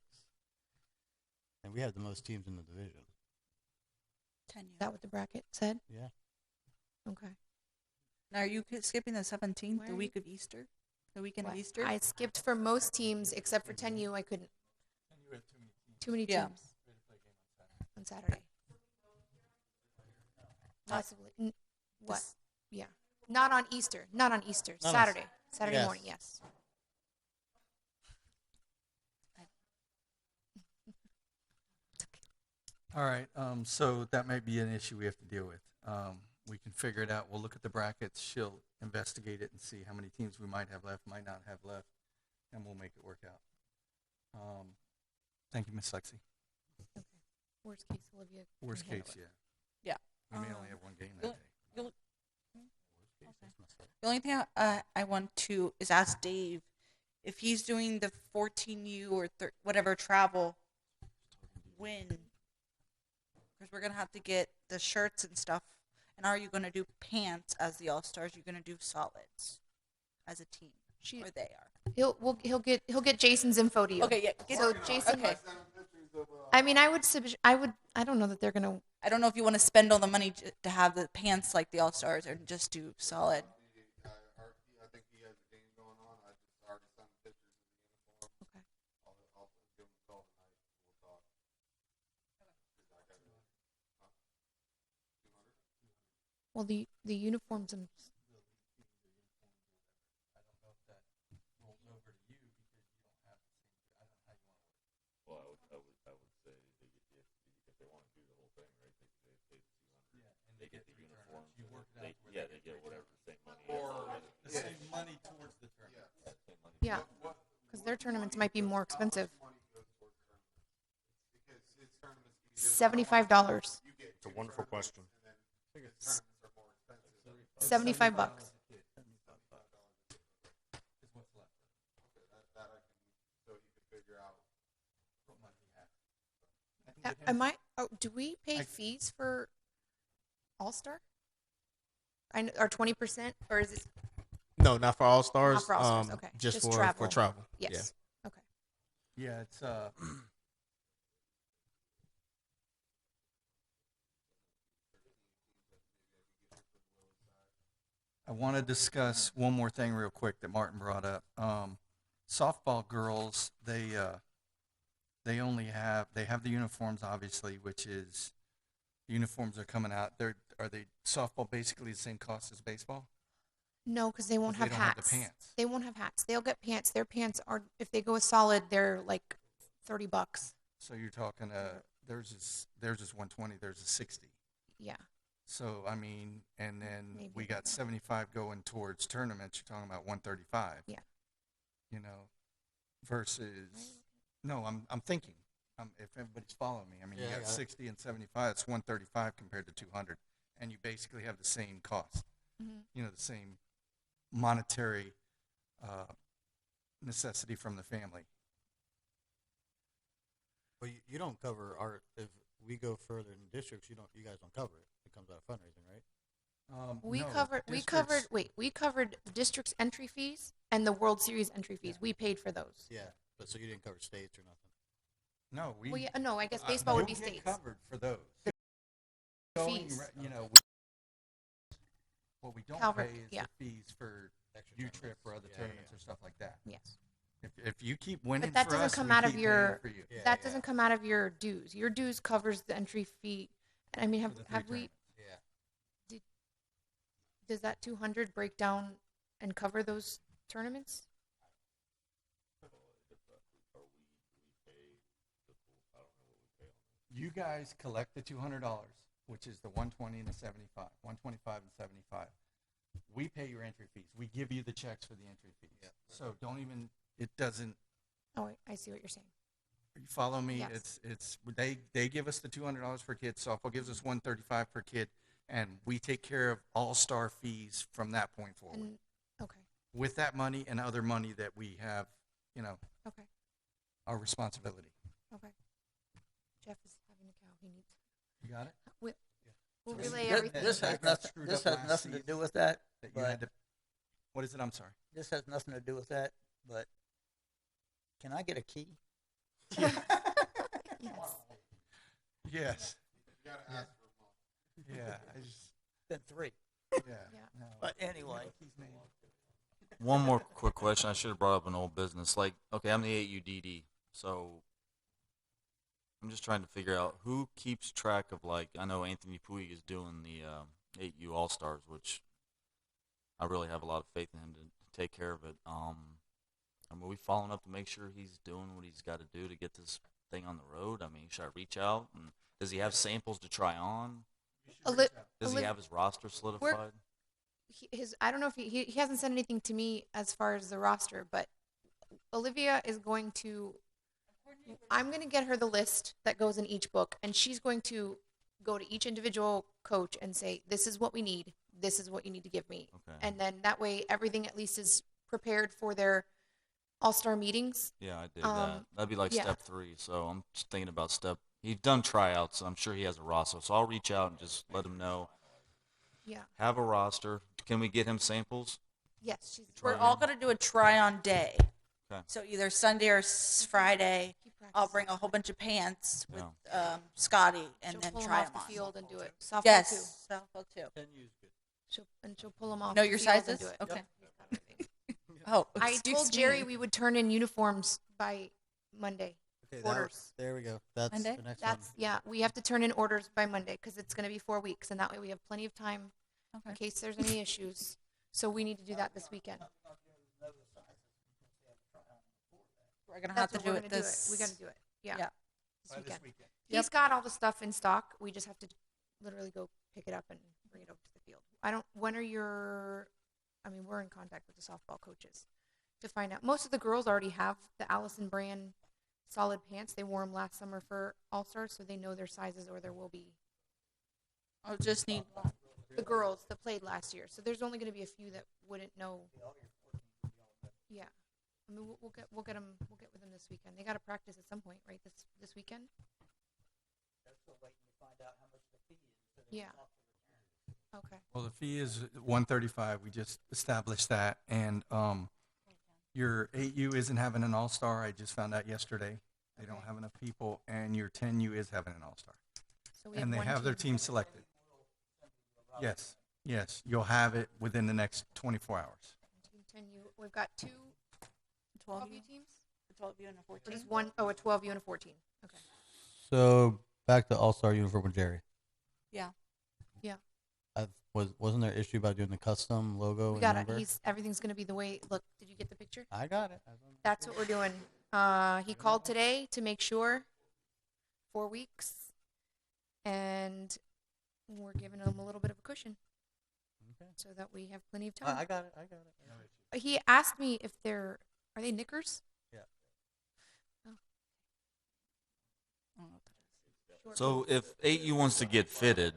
and we have the most teams in the division. 10 Is that what the bracket said? Yeah. Okay. Now, are you skipping the 17th, Where the are week of Easter? The weekend of What? Easter? I skipped for most teams except for 10U. I couldn't. Too many Yeah. teams on Saturday. Possibly. What? This- Yeah. Not on Easter. Not on Easter. Not on Saturday. Saturday Yes. morning. Yes. All right, so that might be an issue we have to deal with. We can figure it out. We'll look at the brackets. She'll investigate it and see how many teams we might have left, might not have left, and we'll make it work out. Thank you, Miss Lexi. Okay. Worst case, Olivia. can Worst handle case, it. yeah. Yeah. We may only have one game you'll- that day. you'll- The only thing I want to is ask Dave if he's doing the 14U or whatever travel when, because we're gonna have to get the shirts and stuff. And are you gonna do pants as the All Stars? You're gonna do solids as a team, or they are. He'll get Jason's info to you. Okay, yeah. So Jason. Okay. I mean, I don't know that they're gonna. I don't know if you want to spend all the money to have the pants like the All Stars, or just do solid. I think he has a game going on. I just already sent pictures of the uniform. Okay. I'll give him a call tonight. We'll talk. Well, the uniforms. Well, I would say if they want to do the whole thing, right? They pay the 200. Yeah, and they get the uniforms. You work it out. They get whatever the same money. The same money towards the tournament. Yeah. Because their tournaments might be more expensive. $75. It's a wonderful question. $75. Do we pay fees for All Star? Or 20%, or is it? No, not for All Stars. Not for All Stars. Okay. Just for travel. travel. Yes. Okay. Yeah, it's I want to discuss one more thing real quick that Martin brought up. Softball girls, they have the uniforms obviously, which is the uniforms are coming out. Are they softball basically the same cost as baseball? No, because they won't 'Cause have they don't have the hats. pants. They won't have hats. They'll get pants. Their pants are, if they go a solid, they're like $30. So you're talking theirs is 120, theirs is 60. Yeah. So I mean, and then Maybe we got 75 going towards tournaments. You're talking about 135. Yeah. You know, versus no, I'm thinking. If everybody's following me, I mean, Yeah, you I got got it. 60 and 75. It's 135 compared to 200, and you basically have the same cost. Mm-hmm. You know, the same monetary necessity from the family. But you don't cover our. If we go further in districts, you guys don't cover it. It comes out of fundraising, right? We No, covered districts- we covered the district's entry fees and the World Series entry fees. We paid for those. Yeah, but so you didn't cover states or nothing. No, we. Well, yeah, no, I guess baseball would be you'll get states. covered for those. Fees. You know, what we don't Calvert, pay is yeah. the fees for Extra U-Trip tournaments. or other Yeah, tournaments yeah. or stuff like that. Yes. If you keep winning But that for doesn't us, come we out of keep your paying for you. Yeah, that yeah. doesn't come out of your dues. Your dues covers the entry fee. I mean, For the three have we? tournaments. Yeah. Does that 200 break down and cover those tournaments? You guys collect the $200, which is the 120 and the 75, 125 and 75. We pay your entry fees. We give you the checks for the entry fees. Yeah. So don't even. It doesn't. Oh, I see what you're saying. You follow me? Yes. It's they give us the $200 per kid. Softball gives us 135 per kid, and we take care of all-star fees from that point forward. And okay, With that money and other money that we have, you know, okay, our responsibility. okay. Jeff is having a cow. He needs. You got it? We'll So relay this- everything. This has That got nothing. screwed This up has last nothing to season. do with that. That you But had to. What is it? I'm sorry. This has nothing to do with that, but can I get a key? Yes. Yeah. I just. Been 3. Yeah. Yeah. No. But anyway, One more quick question. I should have brought up an old business. Like, okay, I'm the 8UDD, so I'm just trying to figure out who keeps track of, like, I know Anthony Puig is doing the 8U All Stars, which I really have a lot of faith in him to take care of it. Are we following up to make sure he's doing what he's got to do to get this thing on the road? I mean, should I reach out? And does he have samples to try on? Does he have his roster solidified? I don't know if he hasn't sent anything to me as far as the roster, but Olivia is going to. I'm going to get her the list that goes in each book, and she's going to go to each individual coach and say, "This is what we need. This is what you need to give me." Okay. And then that way, everything at least is prepared for their all-star meetings. Yeah, I did that. That'd be like yeah. step 3. So I'm just thinking about he's done tryouts, so I'm sure he has a roster. So I'll reach out and just let him know. Yeah. Have a roster. Can we get him samples? Yes. We're all going to do a try-on day. Okay. So either Sunday or Friday, I'll bring a whole bunch of pants with Scotty and She'll then pull 'em try off them the on. field and do it. Softball Yes, softball too. She'll pull them off. Know the your field and sizes? do it. Okay. Oh, I excuse told Jerry me. we would turn in uniforms by Monday. Orders. There we go. That's Monday? the next That's yeah. We have to turn in orders by Monday because it's going to be 4 weeks, and that way we have plenty of time in case there's any issues. So we need to do that this weekend. We're going to have That's to what do we're it gonna this. We got to do it. Yeah. Yeah. This weekend. He's got all the stuff in stock. We just have to literally go pick it up and bring it over to the field. When are your? I mean, we're in contact with the softball coaches to find out. Most of the girls already have the Allison brand solid pants. They wore them last summer for All-Stars, so they know their sizes, or there will be. I'll just need the girls that played last year. So there's only going to be a few that wouldn't know. Yeah, I mean we'll get with them this weekend. They got to practice at some point, right? This weekend. Yeah. Okay. Well, the fee is $135. We just established that, and your 8U isn't having an all-star. I just found out yesterday. They don't have enough people, and your 10U is having an all-star. So we and they one have their team selected. Yes, you'll have it within the next 24 hours. 10U. We've got two 12U teams. A 12U and a 14. Or just one? Oh, a 12U and a 14. Okay. So back to All-Star uniform with Jerry. Yeah. Yeah. Wasn't there an issue about doing the custom logo? We got it. Everything's going to be the way. Look, did you get the picture? I got it. That's what we're doing. He called today to make sure. 4 weeks, and we're giving him a little bit of a cushion, so that we have plenty of time. I got it. He asked me if are they knickers? Yeah. Oh. So if 8U wants to get fitted,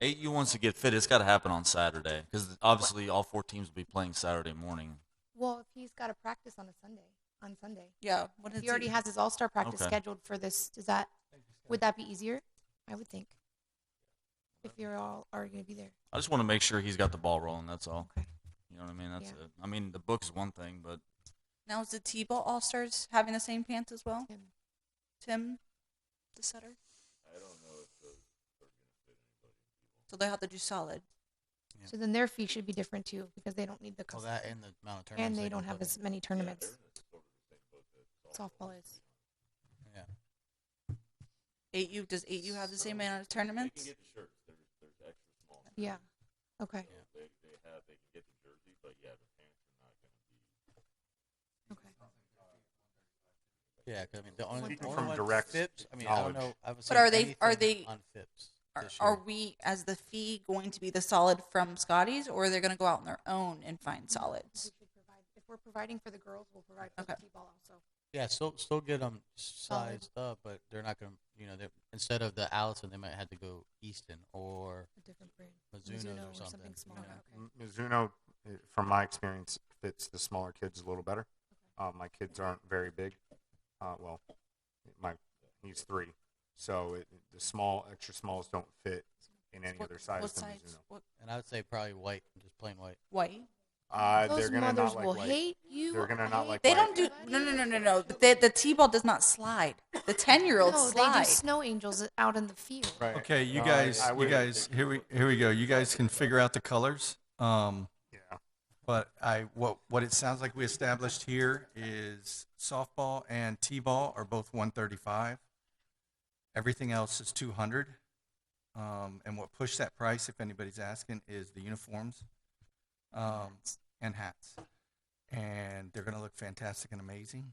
it's got to happen on Saturday because obviously all 4 teams will be playing Saturday morning. Well, if he's got a practice on Sunday. Yeah. He already has his all-star practice scheduled for this. Would that be easier? I would think. If you're all are going to be there. I just want to make sure he's got the ball rolling. That's all. Okay. You know what I mean? That's Yeah. it. I mean, the book's one thing, but Now is the T-ball All-Stars having the same pants as well? Tim, the setter. I don't know if those are going to fit anybody. So they have to do solid. Yeah. So then their fee should be different too because they don't need the custom. that and the amount of tournaments. And they can don't have put as many tournaments. Softball is. in. Yeah. 8U, does 8U have the same amount of They tournaments? can get the shirts. There's extra small. Yeah. Okay. They can get the jersey, but yeah, the pants are not going to be. Okay. Yeah, 'cause I mean the only Speaking only from one direct Phipps. I mean, I don't knowledge. know. I would But say are they anything on Phipps this Are year. we, as the fee, going to be the solid from Scotty's, or are they going to go out on their own and find solids? If we're providing for the girls, we'll provide for the T-ball also. Yeah, still get them sized up, but they're not gonna. Instead of the Allison, they might have to go Easton or A different brand. Mizuno or something smaller. Okay. Mizuno, from my experience, fits the smaller kids a little better. My kids aren't very big. He's 3, so the extra smalls don't fit in any other size What than size? Mizuno. What, And I would say probably white, just plain white. white? Those they're gonna mothers not like will white. hate you. They're gonna not like They white. don't do no. The T-ball does not slide. The 10-year-olds No, they slide. do snow angels out in the field. Right. Okay, you No, guys, I you would- guys, here we go. You guys can figure out the colors. Yeah. But what it sounds like we established here is softball and t-ball are both 135. Everything else is 200. And what pushed that price, if anybody's asking, is the uniforms and hats. And they're going to look fantastic and amazing.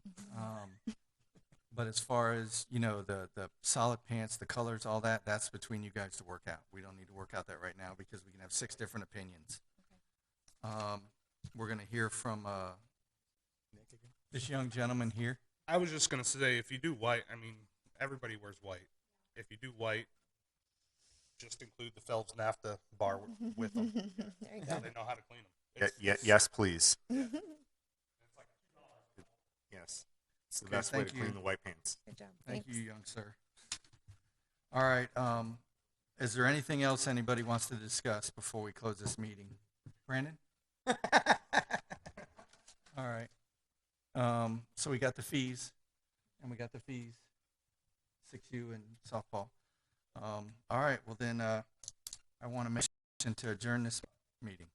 But as far as, the solid pants, the colors, all that, that's between you guys to work out. We don't need to work out that right now because we can have 6 different opinions. We're going to hear from this young gentleman here. I was just gonna say, if you do white, I mean, everybody wears white. If you do white, just include the Phelps NAFTA bar with them. There you So go. they know how to clean them. Yes, please. Yes. It's the Okay, best way to thank you. clean the white pants. Good job. Thank Thanks. you, young sir. All right. Is there anything else anybody wants to discuss before we close this meeting? Brandon? All right. So we got the fees, and we got the fees, 6U and softball. All right. Well, then I want to make a motion to adjourn this meeting.